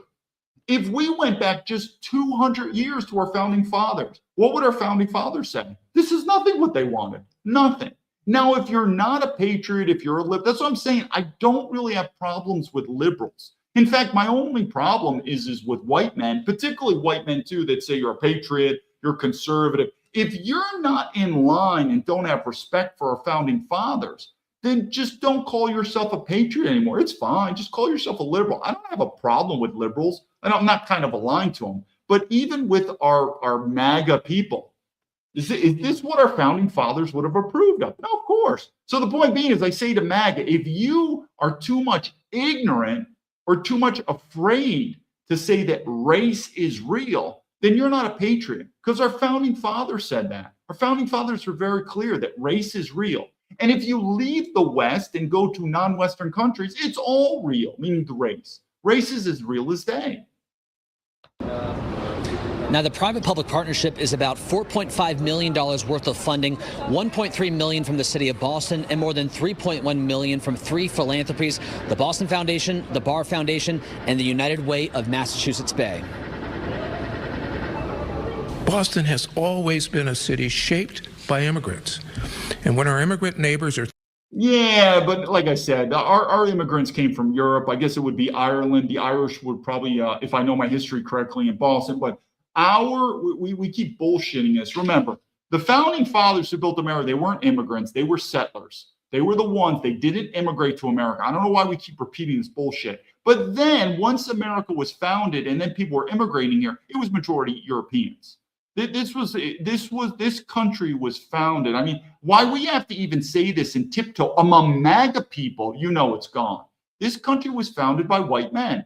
S1: If we went back just 200 years to our founding fathers, what would our founding fathers say? This is nothing what they wanted. Nothing. Now, if you're not a patriot, if you're a liberal, that's what I'm saying. I don't really have problems with liberals. In fact, my only problem is with white men, particularly white men too, that say you're a patriot, you're conservative. If you're not in line and don't have respect for our founding fathers, then just don't call yourself a patriot anymore. It's fine. Just call yourself a liberal. I don't have a problem with liberals, and I'm not kind of aligned to them. But even with our MAGA people, is this what our founding fathers would have approved of? No, of course. So the point being is I say to MAGA, if you are too much ignorant or too much afraid to say that race is real, then you're not a patriot, because our founding fathers said that. Our founding fathers were very clear that race is real. And if you leave the West and go to non-Western countries, it's all real, meaning the race. Race is as real as they.
S15: Now, the private-public partnership is about $4.5 million worth of funding, $1.3 million from the city of Boston, and more than $3.1 million from 3 philanthropies: the Boston Foundation, the Barr Foundation, and the United Way of Massachusetts Bay.
S16: Boston has always been a city shaped by immigrants. And when our immigrant neighbors are...
S1: Yeah, but like I said, our immigrants came from Europe. I guess it would be Ireland. The Irish would probably, if I know my history correctly, in Boston. But we keep bullshitting this. Remember, the founding fathers who built America, they weren't immigrants. They were settlers. They were the ones. They didn't immigrate to America. I don't know why we keep repeating this bullshit. But then once America was founded and then people were immigrating here, it was majority Europeans. This country was founded. I mean, why we have to even say this in tiptoe among MAGA people, you know it's gone. This country was founded by white men,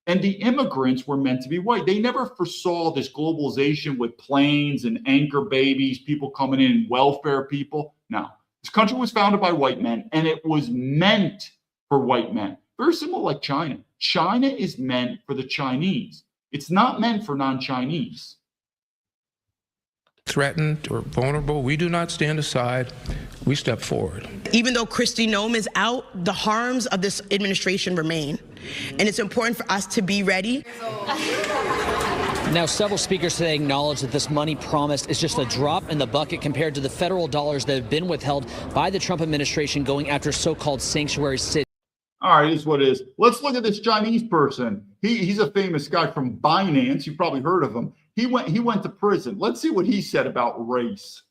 S1: and the immigrants were meant to be white. They never foresaw this globalization with planes and anchor babies, people coming in, welfare people. No, this country was founded by white men, and it was meant for white men. Very similar like China. China is meant for the Chinese. It's not meant for non-Chinese.
S16: Threatened or vulnerable, we do not stand aside. We step forward.
S17: Even though Kristi Noem is out, the harms of this administration remain. And it's important for us to be ready.
S15: Now, several speakers today acknowledge that this money promised is just a drop in the bucket compared to the federal dollars that have been withheld by the Trump administration going after so-called sanctuary cities.
S1: All right, this is what it is. Let's look at this Chinese person. He's a famous guy from Binance. You've probably heard of him. He went to prison. Let's see what he said about race.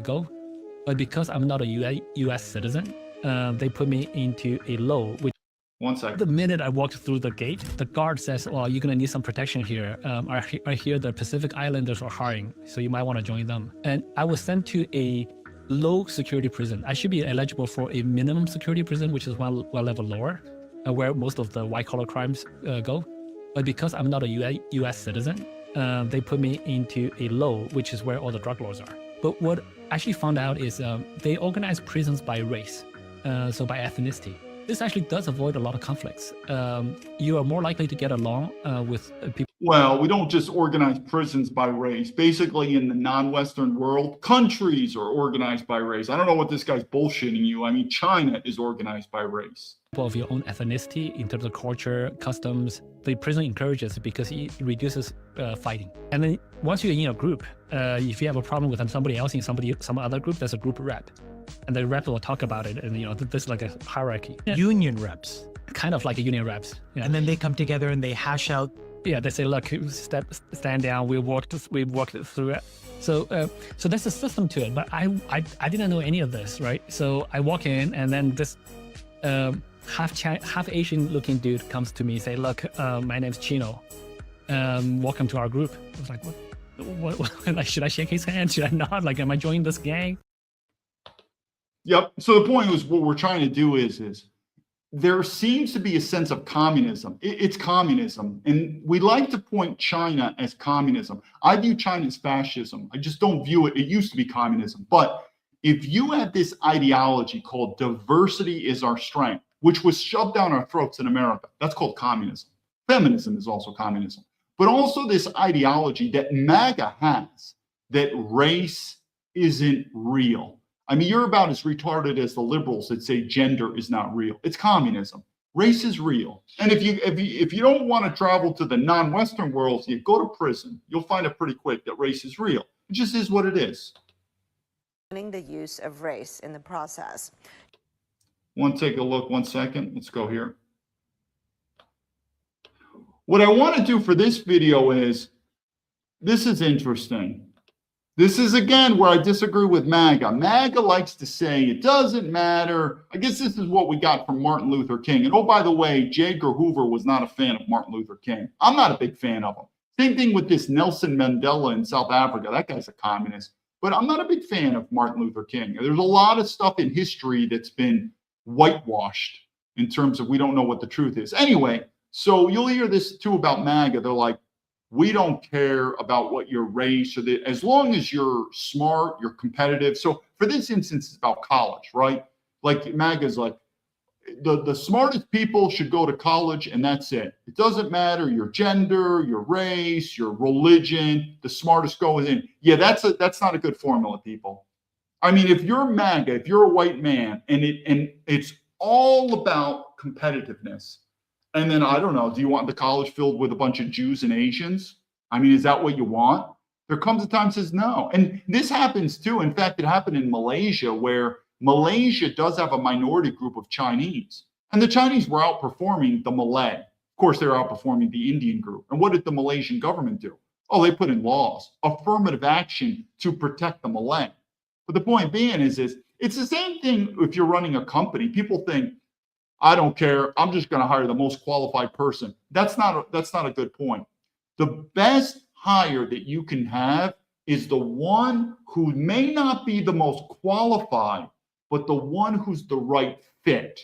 S18: But because I'm not a U.S. citizen, they put me into a low. Which
S1: 1 second.
S18: The minute I walked through the gate, the guard says, "Well, you're gonna need some protection here. I hear the Pacific Islanders are hiring, so you might want to join them." And I was sent to a low security prison. I should be eligible for a minimum security prison, which is one level lower, where most of the white-collar crimes go. But because I'm not a U.S. citizen, they put me into a low, which is where all the drug lords are. But what I actually found out is they organize prisons by race, so by ethnicity. This actually does avoid a lot of conflicts. You are more likely to get along with people.
S1: Well, we don't just organize prisons by race. Basically, in the non-Western world, countries are organized by race. I don't know what this guy's bullshitting you. I mean, China is organized by race.
S18: Of your own ethnicity in terms of culture, customs, the prison encourages it because it reduces fighting. And then once you're in a group, if you have a problem with somebody else in some other group, there's a group rep. And the rep will talk about it, and there's like a hierarchy.
S19: Union reps.
S18: Kind of like a union reps. Yeah.
S19: And then they come together and they hash out.
S18: Yeah, they say, look, stand down. We walked through it. So there's a system to it. But I didn't know any of this, right? So I walk in, and then this half Asian looking dude comes to me and say, look, my name's Chino. Welcome to our group. I was like, what? Like, should I shake his hand? Should I not? Like, am I joining this gang?
S1: Yep. So the point was, what we're trying to do is there seems to be a sense of communism. It's communism. And we like to point China as communism. I view China as fascism. I just don't view it. It used to be communism. But if you have this ideology called diversity is our strength, which was shoved down our throats in America, that's called communism. Feminism is also communism. But also this ideology that MAGA has, that race isn't real. I mean, you're about as retarded as the liberals that say gender is not real. It's communism. Race is real. And if you don't want to travel to the non-Western worlds, you go to prison. You'll find it pretty quick that race is real. It just is what it is.
S20: The use of race in the process.
S1: Want to take a look 1 second? Let's go here. What I want to do for this video is, this is interesting. This is, again, where I disagree with MAGA. MAGA likes to say it doesn't matter. I guess this is what we got from Martin Luther King. And oh, by the way, J. Edgar Hoover was not a fan of Martin Luther King. I'm not a big fan of him. Same thing with this Nelson Mandela in South Africa. That guy's a communist. But I'm not a big fan of Martin Luther King. There's a lot of stuff in history that's been whitewashed in terms of we don't know what the truth is. Anyway, so you'll hear this too about MAGA. They're like, we don't care about what your race or as long as you're smart, you're competitive. So for this instance, it's about college, right? Like MAGA's like, the smartest people should go to college and that's it. It doesn't matter your gender, your race, your religion, the smartest goes in. Yeah, that's not a good formula, people. I mean, if you're MAGA, if you're a white man and it's all about competitiveness, and then, I don't know, do you want the college filled with a bunch of Jews and Asians? I mean, is that what you want? There comes a time says no. And this happens too. In fact, it happened in Malaysia, where Malaysia does have a minority group of Chinese. And the Chinese were outperforming the Malay. Of course, they were outperforming the Indian group. And what did the Malaysian government do? Oh, they put in laws, affirmative action to protect the Malay. But the point being is it's the same thing if you're running a company. People think, I don't care. I'm just going to hire the most qualified person. That's not a good point. The best hire that you can have is the one who may not be the most qualified, but the one who's the right fit.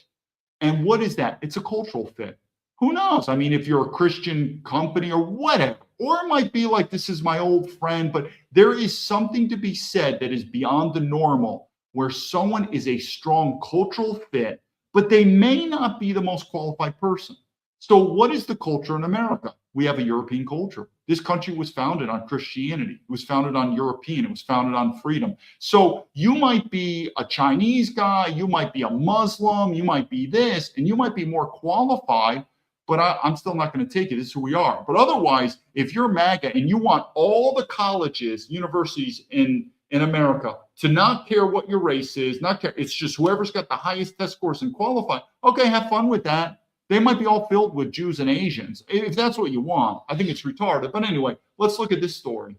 S1: And what is that? It's a cultural fit. Who knows? I mean, if you're a Christian company or whatever, or it might be like, this is my old friend, but there is something to be said that is beyond the normal, where someone is a strong cultural fit, but they may not be the most qualified person. So what is the culture in America? We have a European culture. This country was founded on Christianity. It was founded on European. It was founded on freedom. So you might be a Chinese guy, you might be a Muslim, you might be this, and you might be more qualified, but I'm still not going to take it. This is who we are. But otherwise, if you're MAGA and you want all the colleges, universities in America to not care what your race is, not care, it's just whoever's got the highest test scores and qualify. Okay, have fun with that. They might be all filled with Jews and Asians. If that's what you want, I think it's retarded. But anyway, let's look at this story.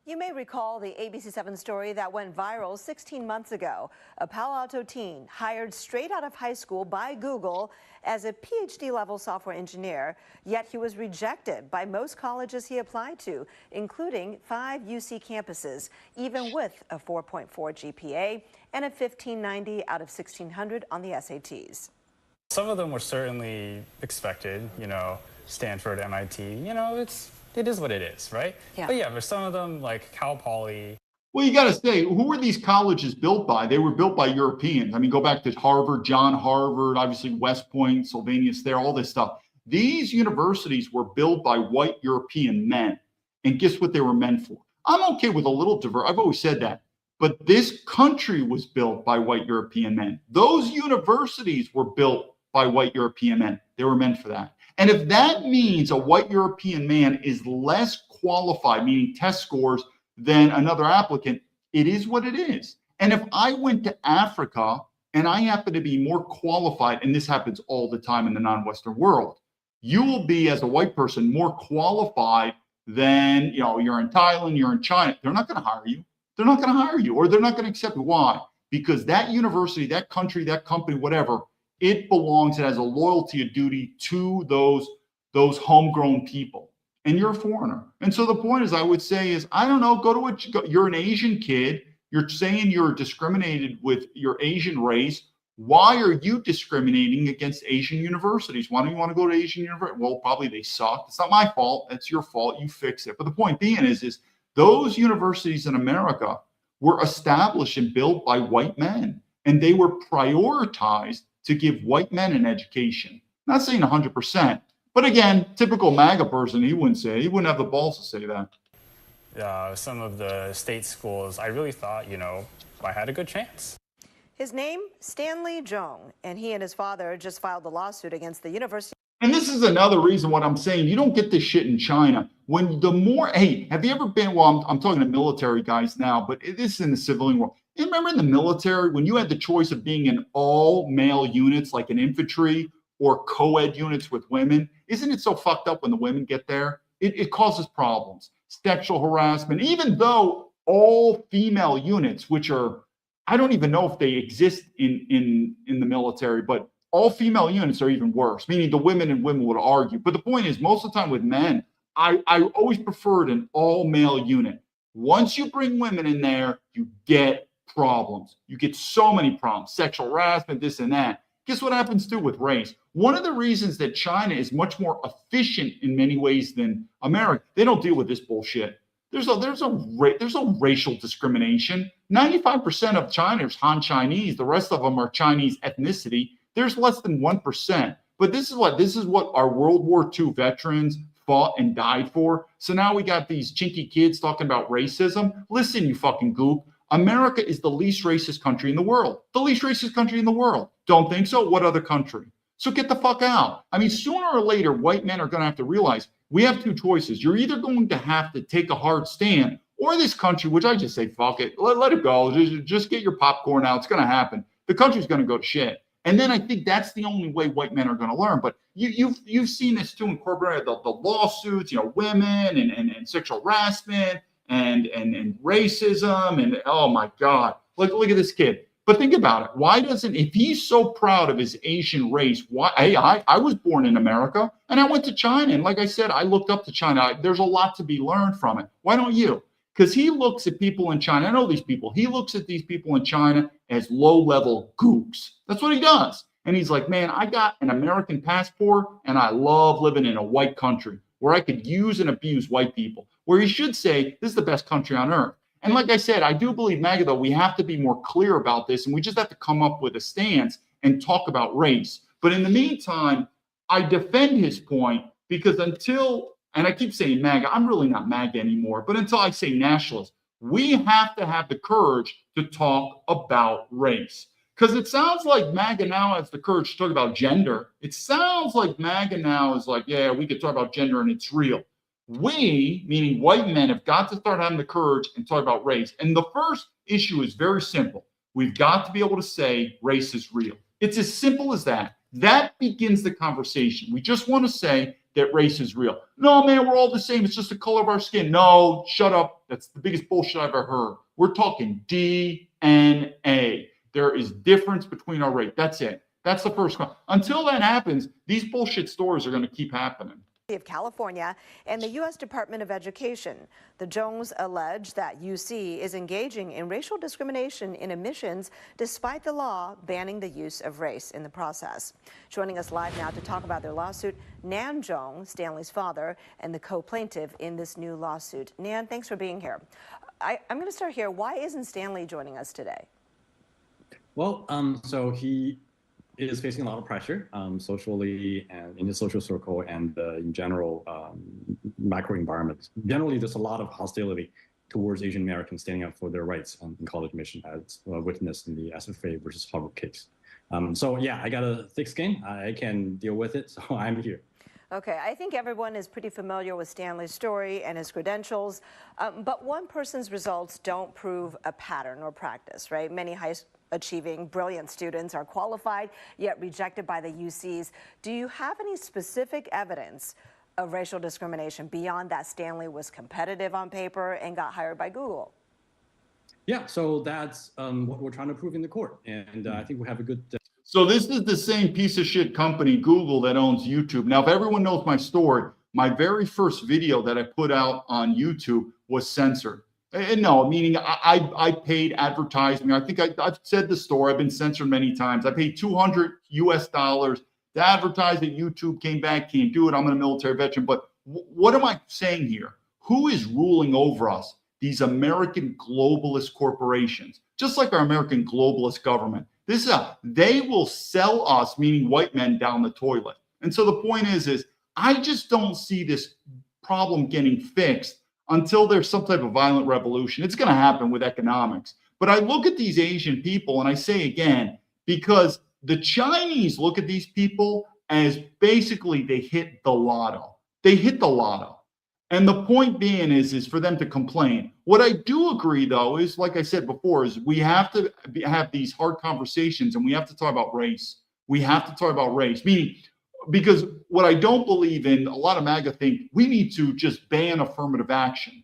S20: You may recall the ABC7 story that went viral 16 months ago. A Palo Alto teen hired straight out of high school by Google as a PhD-level software engineer, yet he was rejected by most colleges he applied to, including 5 UC campuses, even with a 4.4 GPA and a 1590 out of 1600 on the SATs.
S21: Some of them were certainly expected, Stanford, MIT, it is what it is, right?
S20: Yeah.
S21: But yeah, there's some of them like Cal Poly.
S1: Well, you got to say, who were these colleges built by? They were built by Europeans. I mean, go back to Harvard, John Harvard, obviously West Point, Sylvania State, all this stuff. These universities were built by white European men. And guess what they were meant for? I'm okay with a little I've always said that. But this country was built by white European men. Those universities were built by white European men. They were meant for that. And if that means a white European man is less qualified, meaning test scores, than another applicant, it is what it is. And if I went to Africa and I happen to be more qualified, and this happens all the time in the non-Western world, you will be, as a white person, more qualified than, you're in Thailand, you're in China. They're not going to hire you. They're not going to hire you, or they're not going to accept you. Why? Because that university, that country, that company, whatever, it belongs, it has a loyalty, a duty to those homegrown people. And you're a foreigner. And so the point is, I would say is, I don't know, you're an Asian kid. You're saying you're discriminated with your Asian race. Why are you discriminating against Asian universities? Why don't you want to go to Asian university? Well, probably they suck. It's not my fault. That's your fault. You fix it. But the point being is those universities in America were established and built by white men. And they were prioritized to give white men an education. Not saying 100%. But again, typical MAGA person, he wouldn't have the balls to say that.
S21: some of the state schools, I really thought, I had a good chance.
S20: His name, Stanley Zhong, and he and his father just filed a lawsuit against the university.
S1: And this is another reason what I'm saying. You don't get this shit in China. When the more, hey, have you ever been, well, I'm talking to military guys now, but this is in the civilian world. You remember in the military when you had the choice of being in all male units like an infantry or co-ed units with women? Isn't it so fucked up when the women get there? It causes problems, sexual harassment, even though all female units, which are, I don't even know if they exist in the military, but all female units are even worse, meaning the women and women would argue. But the point is, most of the time with men, I always preferred an all male unit. Once you bring women in there, you get problems. You get so many problems, sexual harassment, this and that. Guess what happens too with race? One of the reasons that China is much more efficient in many ways than America, they don't deal with this bullshit. There's no racial discrimination. 95% of China is Han Chinese. The rest of them are Chinese ethnicity. There's less than 1%. But this is what our World War II veterans fought and died for. So now we got these chinky kids talking about racism. Listen, you fucking goop. America is the least racist country in the world. The least racist country in the world. Don't think so? What other country? So get the fuck out. I mean, sooner or later, white men are going to have to realize we have two choices. You're either going to have to take a hard stand, or this country, which I just say, fuck it, let it go. Just get your popcorn out. It's going to happen. The country's going to go to shit. And then I think that's the only way white men are going to learn. But you've seen this too incorporated, the lawsuits, women and sexual harassment and racism and oh my God, look at this kid. But think about it. Why doesn't, if he's so proud of his Asian race, why? Hey, I was born in America and I went to China. And like I said, I looked up to China. There's a lot to be learned from it. Why don't you? Because he looks at people in China. I know these people. He looks at these people in China as low-level gooks. That's what he does. And he's like, man, I got an American passport and I love living in a white country where I could use and abuse white people. Where he should say, this is the best country on earth. And like I said, I do believe, MAGA, though, we have to be more clear about this, and we just have to come up with a stance and talk about race. But in the meantime, I defend his point because until, and I keep saying MAGA, I'm really not MAGA anymore, but until I say nationalist, we have to have the courage to talk about race. Because it sounds like MAGA now has the courage to talk about gender. It sounds like MAGA now is like, yeah, we could talk about gender and it's real. We, meaning white men, have got to start having the courage and talk about race. And the first issue is very simple. We've got to be able to say race is real. It's as simple as that. That begins the conversation. We just want to say that race is real. No, man, we're all the same. It's just the color of our skin. No, shut up. That's the biggest bullshit I've ever heard. We're talking DNA. There is difference between our race. That's it. That's the first one. Until that happens, these bullshit stories are going to keep happening.
S20: Of California and the U.S. Department of Education. The Zhongs allege that UC is engaging in racial discrimination in admissions despite the law banning the use of race in the process. Joining us live now to talk about their lawsuit, Nan Zhong, Stanley's father, and the co-plaintiff in this new lawsuit. Nan, thanks for being here. I'm going to start here. Why isn't Stanley joining us today?
S3: Well, so he is facing a lot of pressure socially and in the social circle and in general macro environment. Generally, there's a lot of hostility towards Asian Americans standing up for their rights in college admission, as witnessed in the SFA versus Harvard case. So yeah, I got a thick skin. I can deal with it, so I'm here.
S20: Okay, I think everyone is pretty familiar with Stanley's story and his credentials, but one person's results don't prove a pattern or practice, right? Many high-achieving, brilliant students are qualified, yet rejected by the UCs. Do you have any specific evidence of racial discrimination beyond that Stanley was competitive on paper and got hired by Google?
S3: Yeah, so that's what we're trying to prove in the court, and I think we have a good...
S1: So this is the same piece of shit company, Google, that owns YouTube. Now, if everyone knows my story, my very first video that I put out on YouTube was censored. And no, meaning I paid advertising. I think I've said the story. I've been censored many times. I paid $200 US to advertise that YouTube came back, can't do it. I'm a military veteran. But what am I saying here? Who is ruling over us? These American globalist corporations, just like our American globalist government. They will sell us, meaning white men, down the toilet. And so the point is I just don't see this problem getting fixed until there's some type of violent revolution. It's going to happen with economics. But I look at these Asian people and I say again, because the Chinese look at these people as basically they hit the lotto. They hit the lotto. And the point being is for them to complain. What I do agree, though, is like I said before, is we have to have these hard conversations and we have to talk about race. We have to talk about race, meaning because what I don't believe in, a lot of MAGA think we need to just ban affirmative action.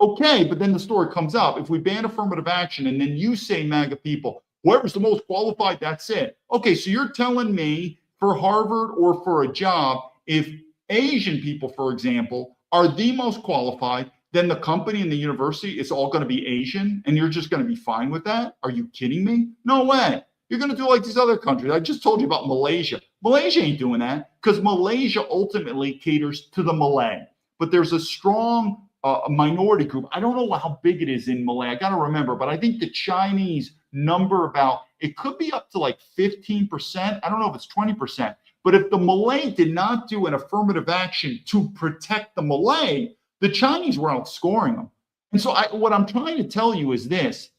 S1: Okay, but then the story comes up. If we ban affirmative action and then you say, MAGA people, whoever's the most qualified, that's it. Okay, so you're telling me for Harvard or for a job, if Asian people, for example, are the most qualified, then the company and the university is all going to be Asian and you're just going to be fine with that? Are you kidding me? No way. You're going to do like these other countries. I just told you about Malaysia. Malaysia ain't doing that because Malaysia ultimately caters to the Malay. But there's a strong minority group. I don't know how big it is in Malay. I got to remember, but I think the Chinese number about, it could be up to like 15%. I don't know if it's 20%. But if the Malay did not do an affirmative action to protect the Malay, the Chinese were outscoring them. And so what I'm trying to tell you is this.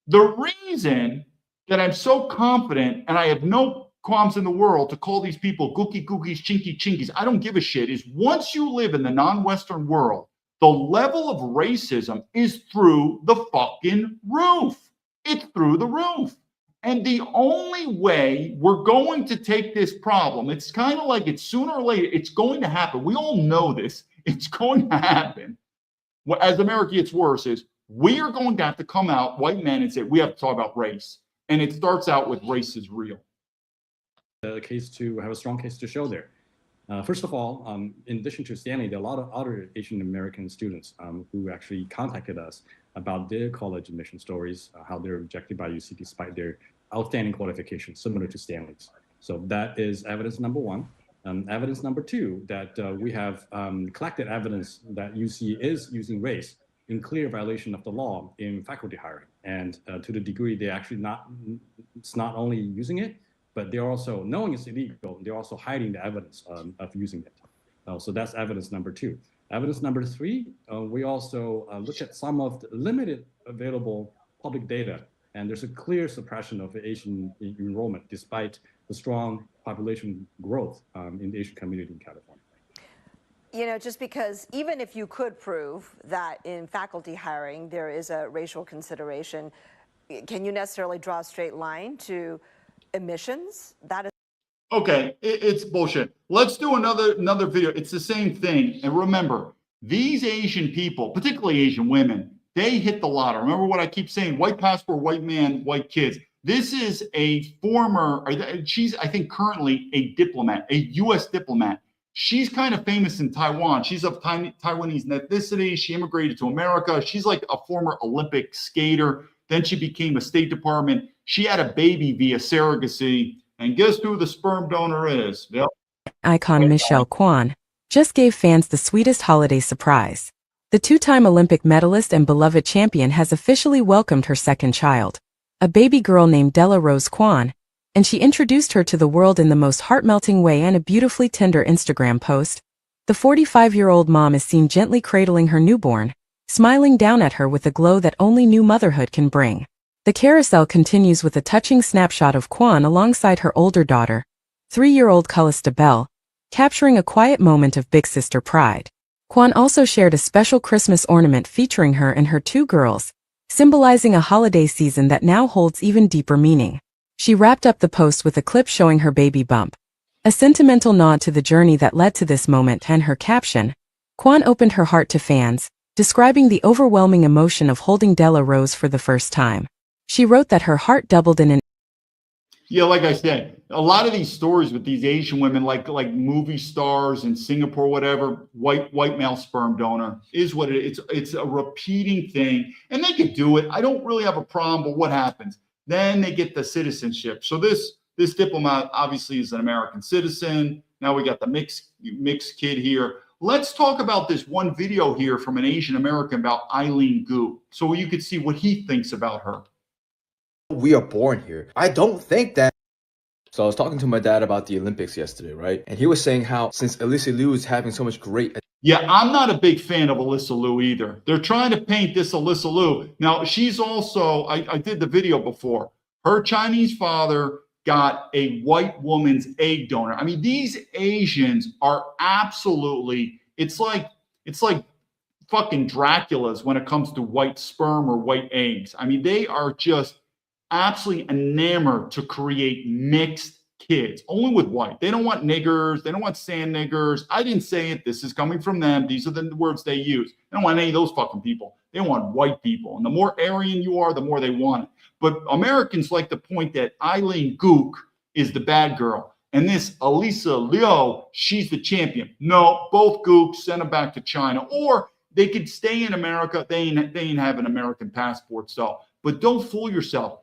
S1: The reason that I'm so confident, and I have no qualms in the world to call these people gookie gookies, chinky chinkies, I don't give a shit, is once you live in the non-Western world, the level of racism is through the fucking roof. It's through the roof. And the only way we're going to take this problem, it's kind of like it's sooner or later, it's going to happen. We all know this. It's going to happen. As America gets worse, is we are going to have to come out, white men, and say, we have to talk about race. And it starts out with race is real.
S3: The case to have a strong case to show there. First of all, in addition to Stanley, there are a lot of other Asian American students who actually contacted us about their college admission stories, how they're rejected by UC despite their outstanding qualifications, similar to Stanley's. So that is evidence number one. Evidence number two, that we have collected evidence that UC is using race in clear violation of the law in faculty hiring. And to the degree they actually it's not only using it, but they're also, knowing it's illegal, they're also hiding the evidence of using it. So that's evidence number two. Evidence number three, we also looked at some of the limited available public data, and there's a clear suppression of Asian enrollment despite the strong population growth in the Asian community in California.
S20: You know, just because even if you could prove that in faculty hiring there is a racial consideration, can you necessarily draw a straight line to emissions? That is
S1: okay. It's bullshit. Let's do another video. It's the same thing. And remember, these Asian people, particularly Asian women, they hit the lotto. Remember what I keep saying: white passport, white man, white kids. This is a former, she's, I think, currently a diplomat, a U.S. diplomat. She's kind of famous in Taiwan. She's of Taiwanese ethnicity. She immigrated to America. She's like a former Olympic skater. Then she became a State Department. She had a baby via surrogacy. And guess who the sperm donor is? Yep.
S2: Icon Michelle Kwan just gave fans the sweetest holiday surprise. The two-time Olympic medalist and beloved champion has officially welcomed her second child, a baby girl named Della Rose Kwan, and she introduced her to the world in the most heart-melting way in a beautifully tender Instagram post. The 45-year-old mom is seen gently cradling her newborn, smiling down at her with a glow that only new motherhood can bring. The carousel continues with a touching snapshot of Kwan alongside her older daughter, 3-year-old Callista Bell, capturing a quiet moment of big sister pride. Kwan also shared a special Christmas ornament featuring her and her 2 girls, symbolizing a holiday season that now holds even deeper meaning. She wrapped up the post with a clip showing her baby bump, a sentimental nod to the journey that led to this moment, and her caption. Kwan opened her heart to fans, describing the overwhelming emotion of holding Della Rose for the first time. She wrote that her heart doubled in an
S1: Yeah, like I said, a lot of these stories with these Asian women, like movie stars in Singapore, whatever, white male sperm donor is what it is. It's a repeating thing, and they could do it. I don't really have a problem, but what happens? Then they get the citizenship. So this diplomat obviously is an American citizen. Now we got the mixed kid here. Let's talk about this one video here from an Asian American about Eileen Gu, so you could see what he thinks about her.
S22: We are born here. I don't think that
S4: So I was talking to my dad about the Olympics yesterday, right? And he was saying how since Alyssa Liu is having so much great...
S1: Yeah, I'm not a big fan of Alyssa Liu either. They're trying to paint this Alyssa Liu. Now, she's also, I did the video before. Her Chinese father got a white woman's egg donor. I mean, these Asians are absolutely, it's like fucking Dracula's when it comes to white sperm or white eggs. I mean, they are just absolutely enamored to create mixed kids, only with white. They don't want niggers. They don't want sand niggers. I didn't say it. This is coming from them. These are the words they use. They don't want any of those fucking people. They want white people. And the more Aryan you are, the more they want it. But Americans like to point that Eileen Gook is the bad girl. And this Alyssa Liu, she's the champion. No, both Gooks, send them back to China. Or they could stay in America. They ain't have an American passport. So, but don't fool yourself.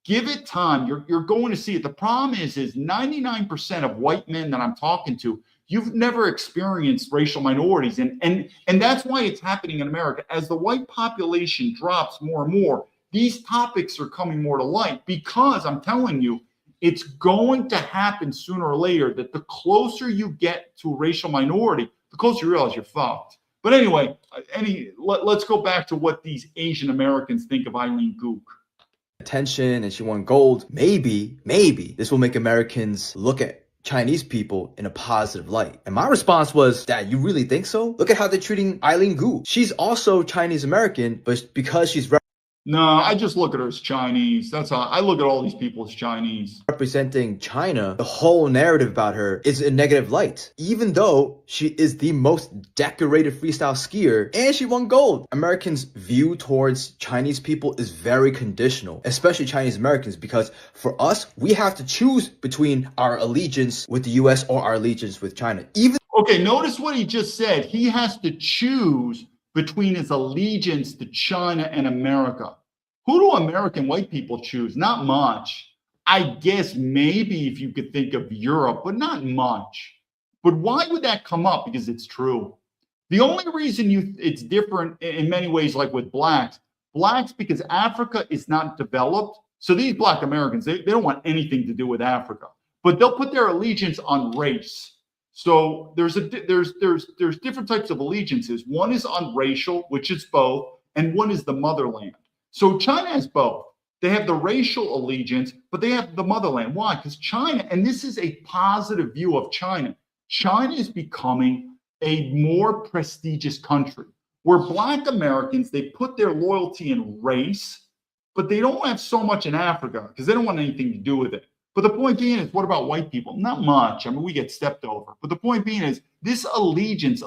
S1: Give it time. You're going to see it. The problem is 99% of white men that I'm talking to, you've never experienced racial minorities. And that's why it's happening in America. As the white population drops more and more, these topics are coming more to light because I'm telling you, it's going to happen sooner or later that the closer you get to a racial minority, the closer you realize you're fucked. But anyway, let's go back to what these Asian Americans think of Eileen Gook.
S4: Attention and she won gold. Maybe this will make Americans look at Chinese people in a positive light. And my response was, Dad, you really think so? Look at how they're treating Eileen Gu. She's also Chinese American, but because she's
S1: no, I just look at her as Chinese. That's how I look at all these people as Chinese.
S4: Representing China, the whole narrative about her is a negative light. Even though she is the most decorated freestyle skier and she won gold. Americans' view towards Chinese people is very conditional, especially Chinese Americans, because for us, we have to choose between our allegiance with the US or our allegiance with China.
S1: Okay, notice what he just said. He has to choose between his allegiance to China and America. Who do American white people choose? Not much. I guess maybe if you could think of Europe, but not much. But why would that come up? Because it's true. The only reason it's different in many ways, like with blacks, because Africa is not developed. So these black Americans, they don't want anything to do with Africa, but they'll put their allegiance on race. So there's different types of allegiances. One is on racial, which is both, and one is the motherland. So China has both. They have the racial allegiance, but they have the motherland. Why? Because China, and this is a positive view of China, China is becoming a more prestigious country where black Americans, they put their loyalty in race, but they don't have so much in Africa because they don't want anything to do with it. But the point being is, what about white people? Not much. I mean, we get stepped over. But the point being is, this allegiance.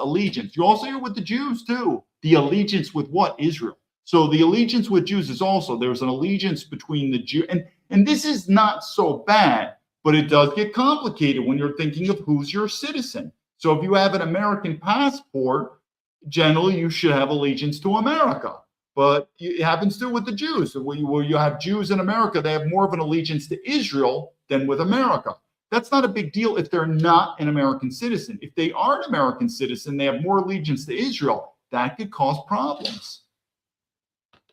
S1: You also hear with the Jews too. The allegiance with what? Israel. So the allegiance with Jews is also, there's an allegiance between the Jew. And this is not so bad, but it does get complicated when you're thinking of who's your citizen. So if you have an American passport, generally you should have allegiance to America. But it happens too with the Jews. Where you have Jews in America, they have more of an allegiance to Israel than with America. That's not a big deal if they're not an American citizen. If they are an American citizen, they have more allegiance to Israel. That could cause problems.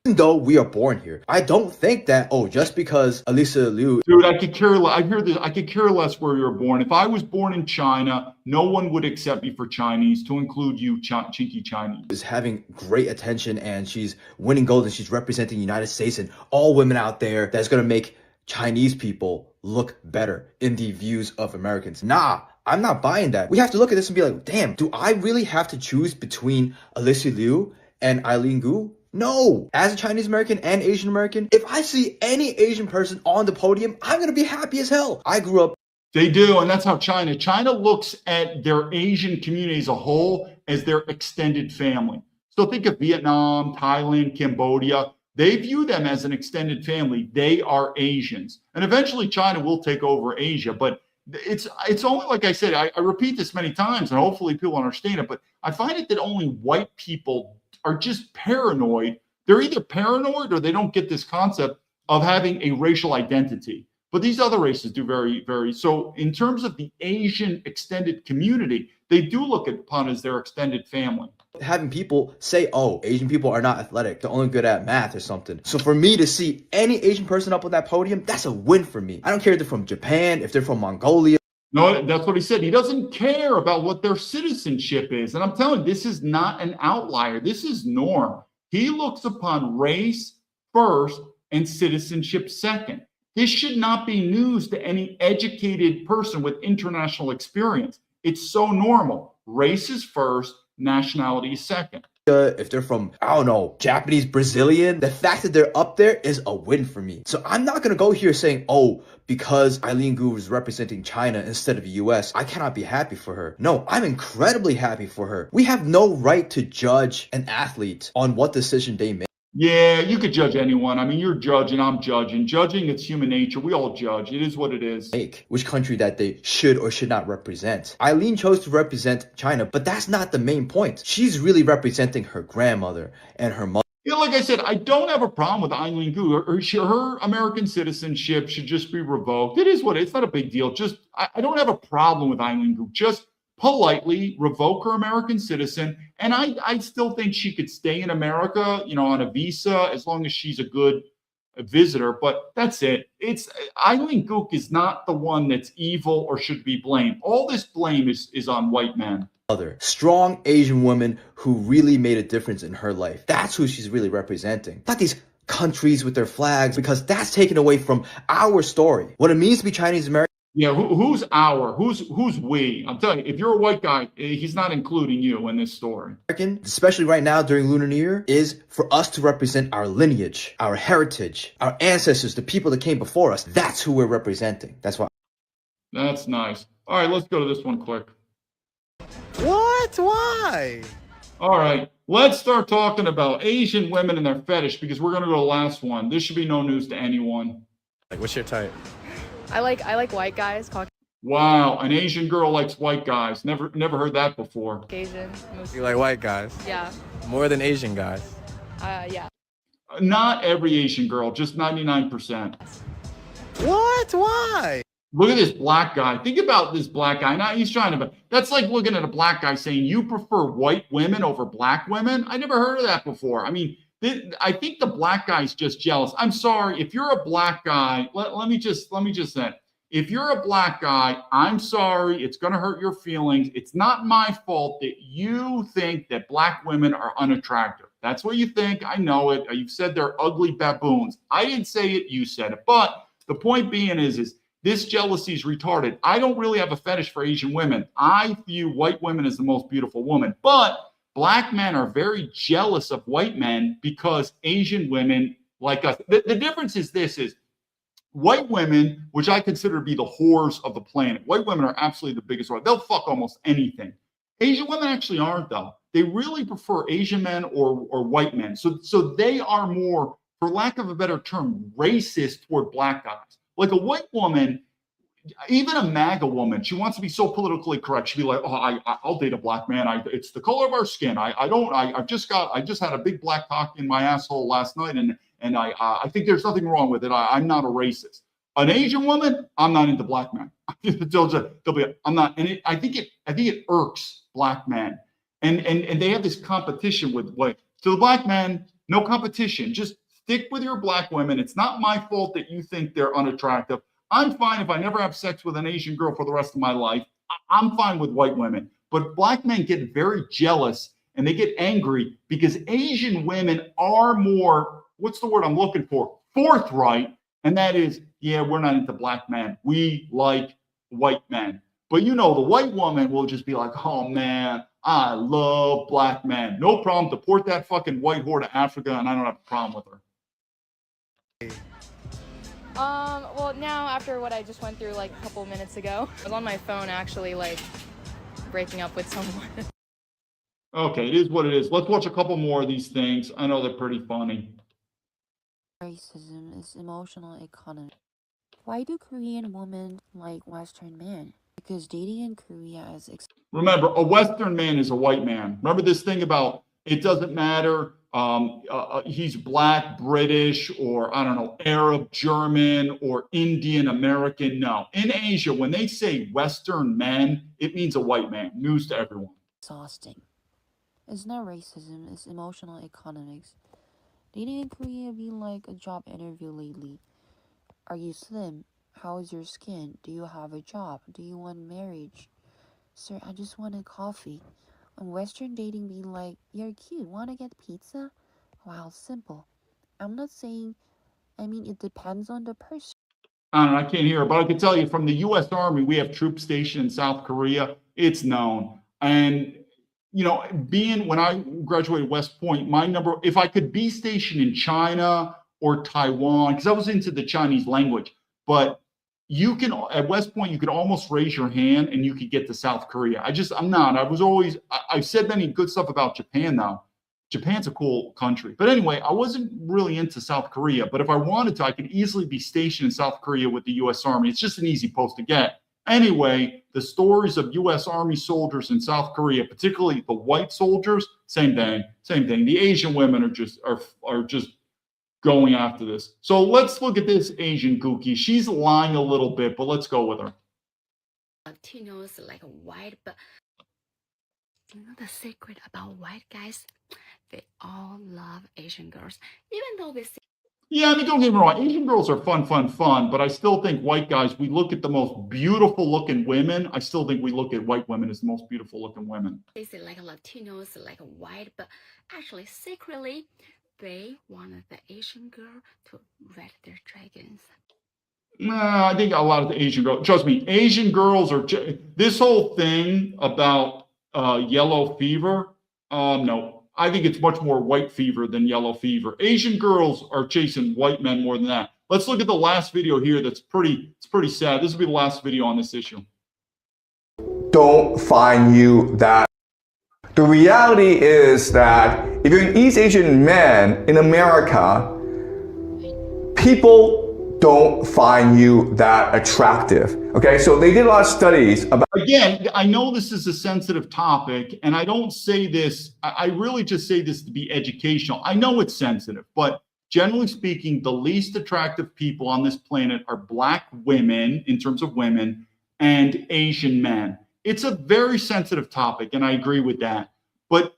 S4: Even though we are born here, I don't think that, just because Alyssa Liu...
S1: Dude, I could care less. I hear this. I could care less where you're born. If I was born in China, no one would accept me for Chinese, to include you, cheeky Chinese.
S4: Is having great attention and she's winning gold and she's representing the United States and all women out there that's going to make Chinese people look better in the views of Americans. Nah, I'm not buying that. We have to look at this and be like, damn, do I really have to choose between Alyssa Liu and Eileen Gu? No. As a Chinese American and Asian American, if I see any Asian person on the podium, I'm going to be happy as hell. I grew up.
S1: They do, and that's how China looks at their Asian community as a whole as their extended family. So think of Vietnam, Thailand, Cambodia. They view them as an extended family. They are Asians. And eventually China will take over Asia. But it's only, like I said, I repeat this many times, and hopefully people understand it, but I find it that only white people are just paranoid. They're either paranoid or they don't get this concept of having a racial identity. But these other races do very. So in terms of the Asian extended community, they do look upon as their extended family.
S4: having people say, oh, Asian people are not athletic, they're only good at math or something. So for me to see any Asian person up on that podium, that's a win for me. I don't care if they're from Japan, if they're from Mongolia.
S1: No, that's what he said. He doesn't care about what their citizenship is. And I'm telling you, this is not an outlier. This is norm. He looks upon race first and citizenship second. This should not be news to any educated person with international experience. It's so normal. Race is first, nationality is second.
S4: If they're from, I don't know, Japanese, Brazilian, the fact that they're up there is a win for me. So I'm not going to go here saying, oh, because Eileen Gu is representing China instead of the US, I cannot be happy for her. No, I'm incredibly happy for her. We have no right to judge an athlete on what decision they make.
S1: Yeah, you could judge anyone. I mean, you're judging, I'm judging. Judging, it's human nature. We all judge. It is what it is.
S4: Which country that they should or should not represent. Eileen chose to represent China, but that's not the main point. She's really representing her grandmother and her mother.
S1: Yeah, like I said, I don't have a problem with Eileen Gu. Her American citizenship should just be revoked. It is what it is. It's not a big deal. Just, I don't have a problem with Eileen Gu. Just politely revoke her American citizen. And I still think she could stay in America, on a visa as long as she's a good visitor. But that's it. It's Eileen Gu is not the one that's evil or should be blamed. All this blame is on white men.
S4: Strong Asian woman who really made a difference in her life. That's who she's really representing. Not these countries with their flags, because that's taken away from our story. What it means to be Chinese American.
S1: Yeah, who's our? Who's we? I'm telling you, if you're a white guy, he's not including you in this story.
S4: Especially right now during Lunar New Year, is for us to represent our lineage, our heritage, our ancestors, the people that came before us. That's who we're representing. That's why.
S1: That's nice. All right, let's go to this one quick.
S6: What? Why?
S1: All right, let's start talking about Asian women and their fetish, because we're going to go to the last one. This should be no news to anyone.
S6: Like, what's your type?
S10: I like white guys.
S1: Wow, an Asian girl likes white guys. Never heard that before.
S10: Caucasian.
S6: You like white guys?
S10: Yeah.
S6: More than Asian guys?
S10: Yeah.
S1: Not every Asian girl, just 99%.
S6: What? Why?
S1: Look at this black guy. Think about this black guy. Now he's trying to, that's like looking at a black guy saying, you prefer white women over black women? I never heard of that before. I mean, I think the black guy's just jealous. I'm sorry. If you're a black guy, let me just say, if you're a black guy, I'm sorry. It's going to hurt your feelings. It's not my fault that you think that black women are unattractive. That's what you think. I know it. You've said they're ugly baboons. I didn't say it. You said it. But the point being is this jealousy is retarded. I don't really have a fetish for Asian women. I view white women as the most beautiful woman. But black men are very jealous of white men because Asian women like us. The difference is this is white women, which I consider to be the whores of the planet. White women are absolutely the biggest whore. They'll fuck almost anything. Asian women actually aren't, though. They really prefer Asian men or white men. So they are more, for lack of a better term, racist toward black guys. Like a white woman, even a MAGA woman, she wants to be so politically correct. She'd be like, "Oh, I'll date a black man. It's the color of our skin. I just had a big black cock in my asshole last night, and I think there's nothing wrong with it. I'm not a racist." An Asian woman, I'm not into black men. they'll be, I'm not, and I think it irks black men, and they have this competition with white. To the black man, no competition. Just stick with your black women. It's not my fault that you think they're unattractive. I'm fine if I never have sex with an Asian girl for the rest of my life. I'm fine with white women. But black men get very jealous and they get angry because Asian women are more, what's the word I'm looking for? Forthright. And that is, yeah, we're not into black men. We like white men. But the white woman will just be like, oh man, I love black men. No problem. Deport that fucking white whore to Africa and I don't have a problem with her.
S10: Well, now after what I just went through like a couple minutes ago, I was on my phone actually like breaking up with someone.
S1: Okay, it is what it is. Let's watch a couple more of these things. I know they're pretty funny.
S22: Racism is emotional economy. Why do Korean women like Western men? Because dating in Korea is...
S1: Remember, a Western man is a white man. Remember this thing about it doesn't matter. He's black, British, or I don't know, Arab, German, or Indian American. No. In Asia, when they say Western men, it means a white man. News to everyone.
S22: Exhausting. It's not racism, it's emotional economics. Dating in Korea been like a job interview lately. Are you slim? How is your skin? Do you have a job? Do you want marriage? Sir, I just want a coffee. On Western dating being like, you're cute, wanna get pizza? Wow, simple. I'm not saying, I mean, it depends on the person.
S1: I don't know, I can't hear it, but I can tell you from the U.S. Army, we have troops stationed in South Korea. It's known. And, being when I graduated West Point, my number, if I could be stationed in China or Taiwan, because I was into the Chinese language, but you can, at West Point, you could almost raise your hand and you could get to South Korea. I'm not. I've said many good stuff about Japan now. Japan's a cool country. But anyway, I wasn't really into South Korea. But if I wanted to, I could easily be stationed in South Korea with the U.S. Army. It's just an easy post to get. Anyway, the stories of U.S. Army soldiers in South Korea, particularly the white soldiers, same thing. The Asian women are just going after this. So let's look at this Asian Gookie. She's lying a little bit, but let's go with her.
S8: Latinos like white, but you know the secret about white guys? They all love Asian girls, even though they say
S1: Yeah, I mean, don't get me wrong. Asian girls are fun, but I still think white guys, we look at the most beautiful looking women. I still think we look at white women as the most beautiful looking women.
S8: they say like Latinos like white, but actually secretly they wanted the Asian girl to vet their dragons.
S1: Nah, I think a lot of the Asian girls, trust me, Asian girls are, this whole thing about yellow fever, no. I think it's much more white fever than yellow fever. Asian girls are chasing white men more than that. Let's look at the last video here. It's pretty sad. This will be the last video on this issue.
S9: Don't find you that. The reality is that if you're an East Asian man in America, people don't find you that attractive. Okay, so they did a lot of studies about.
S1: Again, I know this is a sensitive topic, and I don't say this, I really just say this to be educational. I know it's sensitive, but generally speaking, the least attractive people on this planet are Black women, in terms of women, and Asian men. It's a very sensitive topic, and I agree with that. But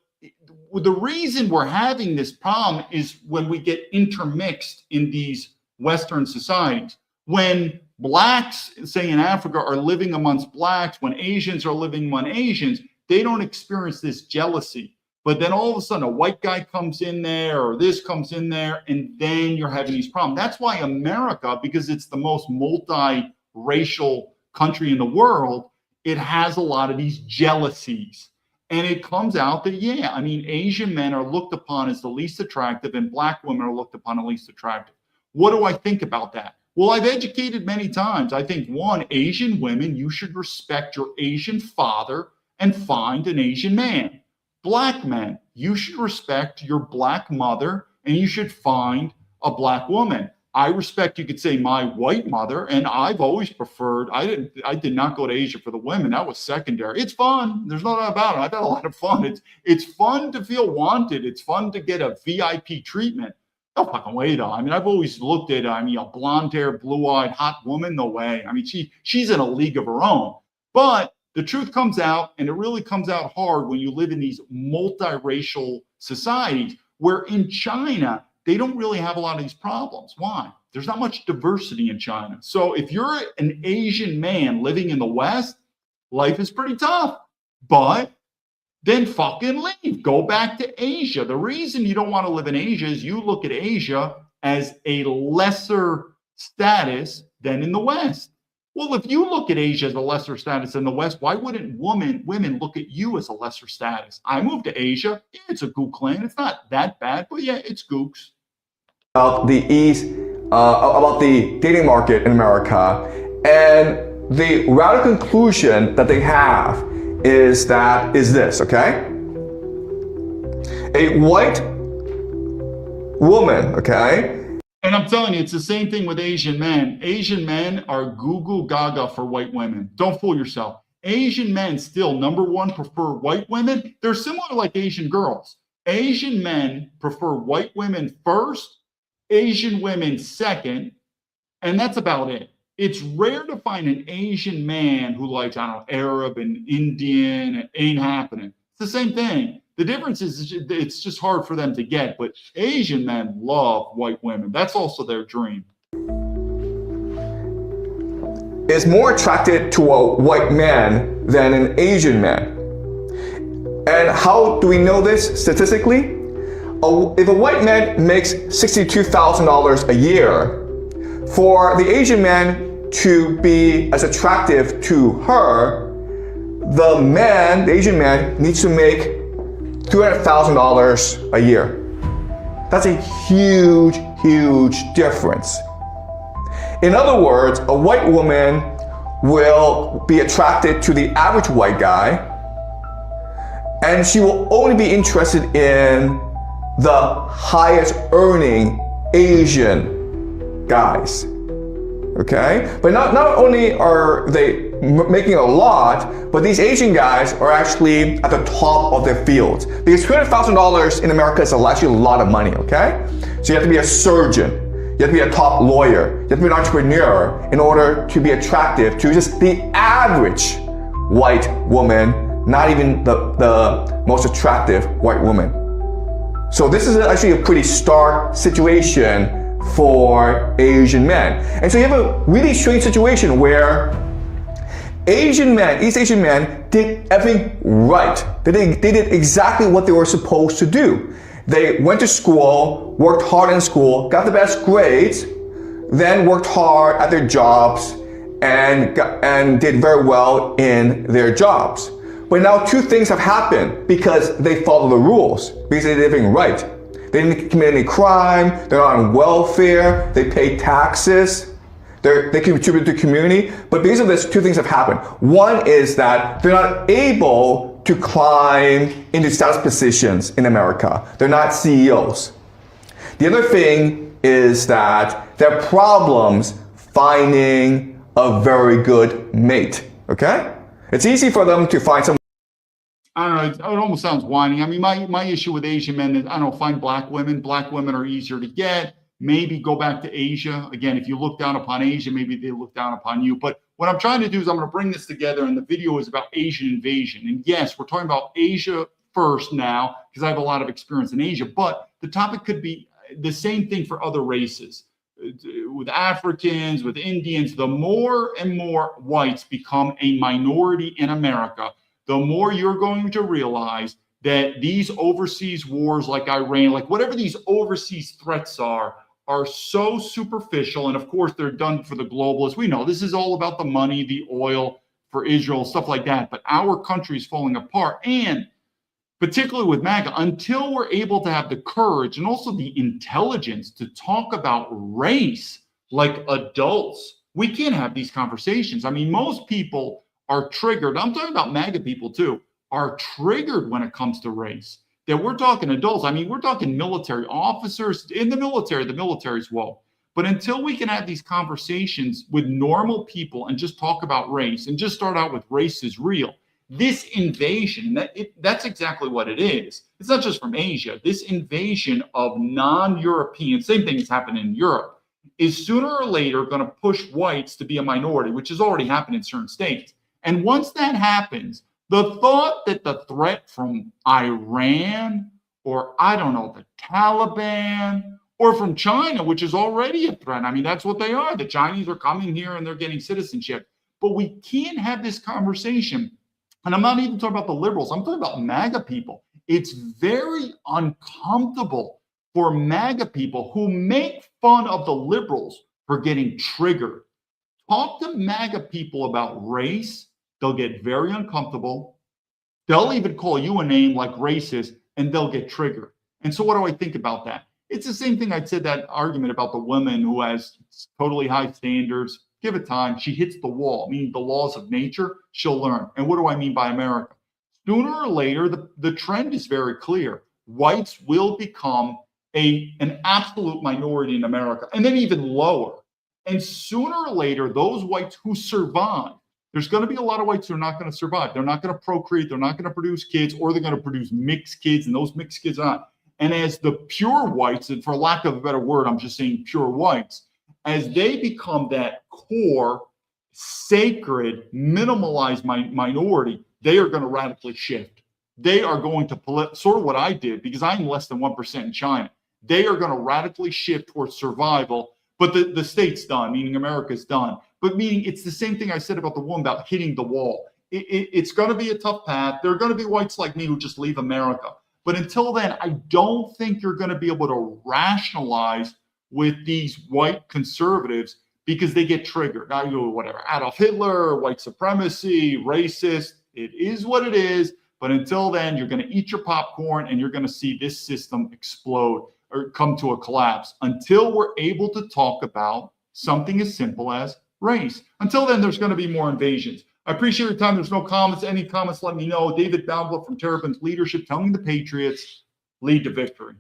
S1: the reason we're having this problem is when we get intermixed in these Western societies. When Blacks, say in Africa, are living amongst Blacks, when Asians are living among Asians, they don't experience this jealousy. But then all of a sudden a white guy comes in there or this comes in there, and then you're having these problems. That's why America, because it's the most multi-racial country in the world, it has a lot of these jealousies. And it comes out that, yeah, I mean, Asian men are looked upon as the least attractive and Black women are looked upon as the least attractive. What do I think about that? Well, I've educated many times. I think, one, Asian women, you should respect your Asian father and find an Asian man. Black men, you should respect your Black mother and you should find a Black woman. I respect, you could say, my white mother, and I've always preferred, I did not go to Asia for the women. That was secondary. It's fun. There's no doubt about it. I've had a lot of fun. It's fun to feel wanted. It's fun to get a VIP treatment. No fucking way, though. I mean, I've always looked at, a blonde hair, blue-eyed, hot woman, no way. I mean, she's in a league of her own. But the truth comes out, and it really comes out hard when you live in these multiracial societies, where in China, they don't really have a lot of these problems. Why? There's not much diversity in China. So if you're an Asian man living in the West, life is pretty tough. But then fucking leave. Go back to Asia. The reason you don't want to live in Asia is you look at Asia as a lesser status than in the West. Well, if you look at Asia as a lesser status than the West, why wouldn't women look at you as a lesser status? I moved to Asia. Yeah, it's a gook land. It's not that bad, but yeah, it's gooks.
S9: About the about the dating market in America, and the radical conclusion that they have is this, okay? A white woman, okay?
S1: And I'm telling you, it's the same thing with Asian men. Asian men are goo gaga for white women. Don't fool yourself. Asian men still, number one, prefer white women. They're similar like Asian girls. Asian men prefer white women first, Asian women second, and that's about it. It's rare to find an Asian man who likes, I don't know, Arab and Indian. It ain't happening. It's the same thing. The difference is it's just hard for them to get, but Asian men love white women. That's also their dream.
S9: Is more attracted to a white man than an Asian man. And how do we know this statistically? If a white man makes $62,000 a year, for the Asian man to be as attractive to her, the Asian man needs to make $300,000 a year. That's a huge, huge difference. In other words, a white woman will be attracted to the average white guy, and she will only be interested in the highest earning Asian guys. Okay? But not only are they making a lot, but these Asian guys are actually at the top of their fields. Because $200,000 in America is actually a lot of money, okay? So you have to be a surgeon. You have to be a top lawyer. You have to be an entrepreneur in order to be attractive to just the average white woman, not even the most attractive white woman. So this is actually a pretty stark situation for Asian men. And so you have a really strange situation where East Asian men did everything right. They did exactly what they were supposed to do. They went to school, worked hard in school, got the best grades, then worked hard at their jobs and did very well in their jobs. But now two things have happened because they follow the rules, because they did everything right. They didn't commit any crime, they're not on welfare, they pay taxes, they contribute to the community. But because of this, two things have happened. One is that they're not able to climb into status positions in America. They're not CEOs. The other thing is that there are problems finding a very good mate, okay? It's easy for them to find someone.
S1: I don't know, it almost sounds whiny. I mean, my issue with Asian men is, I don't know, find black women. Black women are easier to get. Maybe go back to Asia. Again, if you look down upon Asia, maybe they look down upon you. But what I'm trying to do is I'm going to bring this together, and the video is about Asian invasion. And yes, we're talking about Asia first now, because I have a lot of experience in Asia, but the topic could be the same thing for other races. With Africans, with Indians, the more and more whites become a minority in America, the more you're going to realize that these overseas wars like Iran, like whatever these overseas threats are so superficial. And of course, they're done for the globalists. We know this is all about the money, the oil for Israel, stuff like that. But our country is falling apart. And particularly with MAGA, until we're able to have the courage and also the intelligence to talk about race like adults, we can't have these conversations. I mean, most people are triggered. I'm talking about MAGA people too, are triggered when it comes to race. That we're talking adults. I mean, we're talking military officers in the military's woke. But until we can have these conversations with normal people and just talk about race and just start out with race is real, this invasion, that's exactly what it is. It's not just from Asia. This invasion of non-European, same thing has happened in Europe, is sooner or later going to push whites to be a minority, which has already happened in certain states. And once that happens, the thought that the threat from Iran or, I don't know, the Taliban or from China, which is already a threat. I mean, that's what they are. The Chinese are coming here and they're getting citizenship. But we can't have this conversation. And I'm not even talking about the liberals. I'm talking about MAGA people. It's very uncomfortable for MAGA people who make fun of the liberals for getting triggered. Talk to MAGA people about race. They'll get very uncomfortable. They'll even call you a name like racist, and they'll get triggered. And so what do I think about that? It's the same thing. I'd said that argument about the woman who has totally high standards. Give it time. She hits the wall, meaning the laws of nature, she'll learn. And what do I mean by America? Sooner or later, the trend is very clear. Whites will become an absolute minority in America, and then even lower. And sooner or later, those whites who survive, there's going to be a lot of whites who are not going to survive. They're not going to procreate. They're not going to produce kids, or they're going to produce mixed kids, and those mixed kids are not. And as the pure whites, and for lack of a better word, I'm just saying pure whites, as they become that core, sacred, minimalized minority, they are going to radically shift. they are going to sort of what I did, because I'm less than 1% in China. They are going to radically shift towards survival, but the state's done, meaning America's done. But meaning it's the same thing I said about the woman about hitting the wall. It's going to be a tough path. There are going to be whites like me who just leave America. But until then, I don't think you're going to be able to rationalize with these white conservatives because they get triggered. Now you go, whatever, Adolf Hitler, white supremacy, racist. It is what it is. But until then, you're going to eat your popcorn and you're going to see this system explode or come to a collapse until we're able to talk about something as simple as race. Until then, there's going to be more invasions. I appreciate your time. There's no comments. Any comments, let me know. David Baumblatt from Terrapin's Leadership telling the Patriots lead to victory.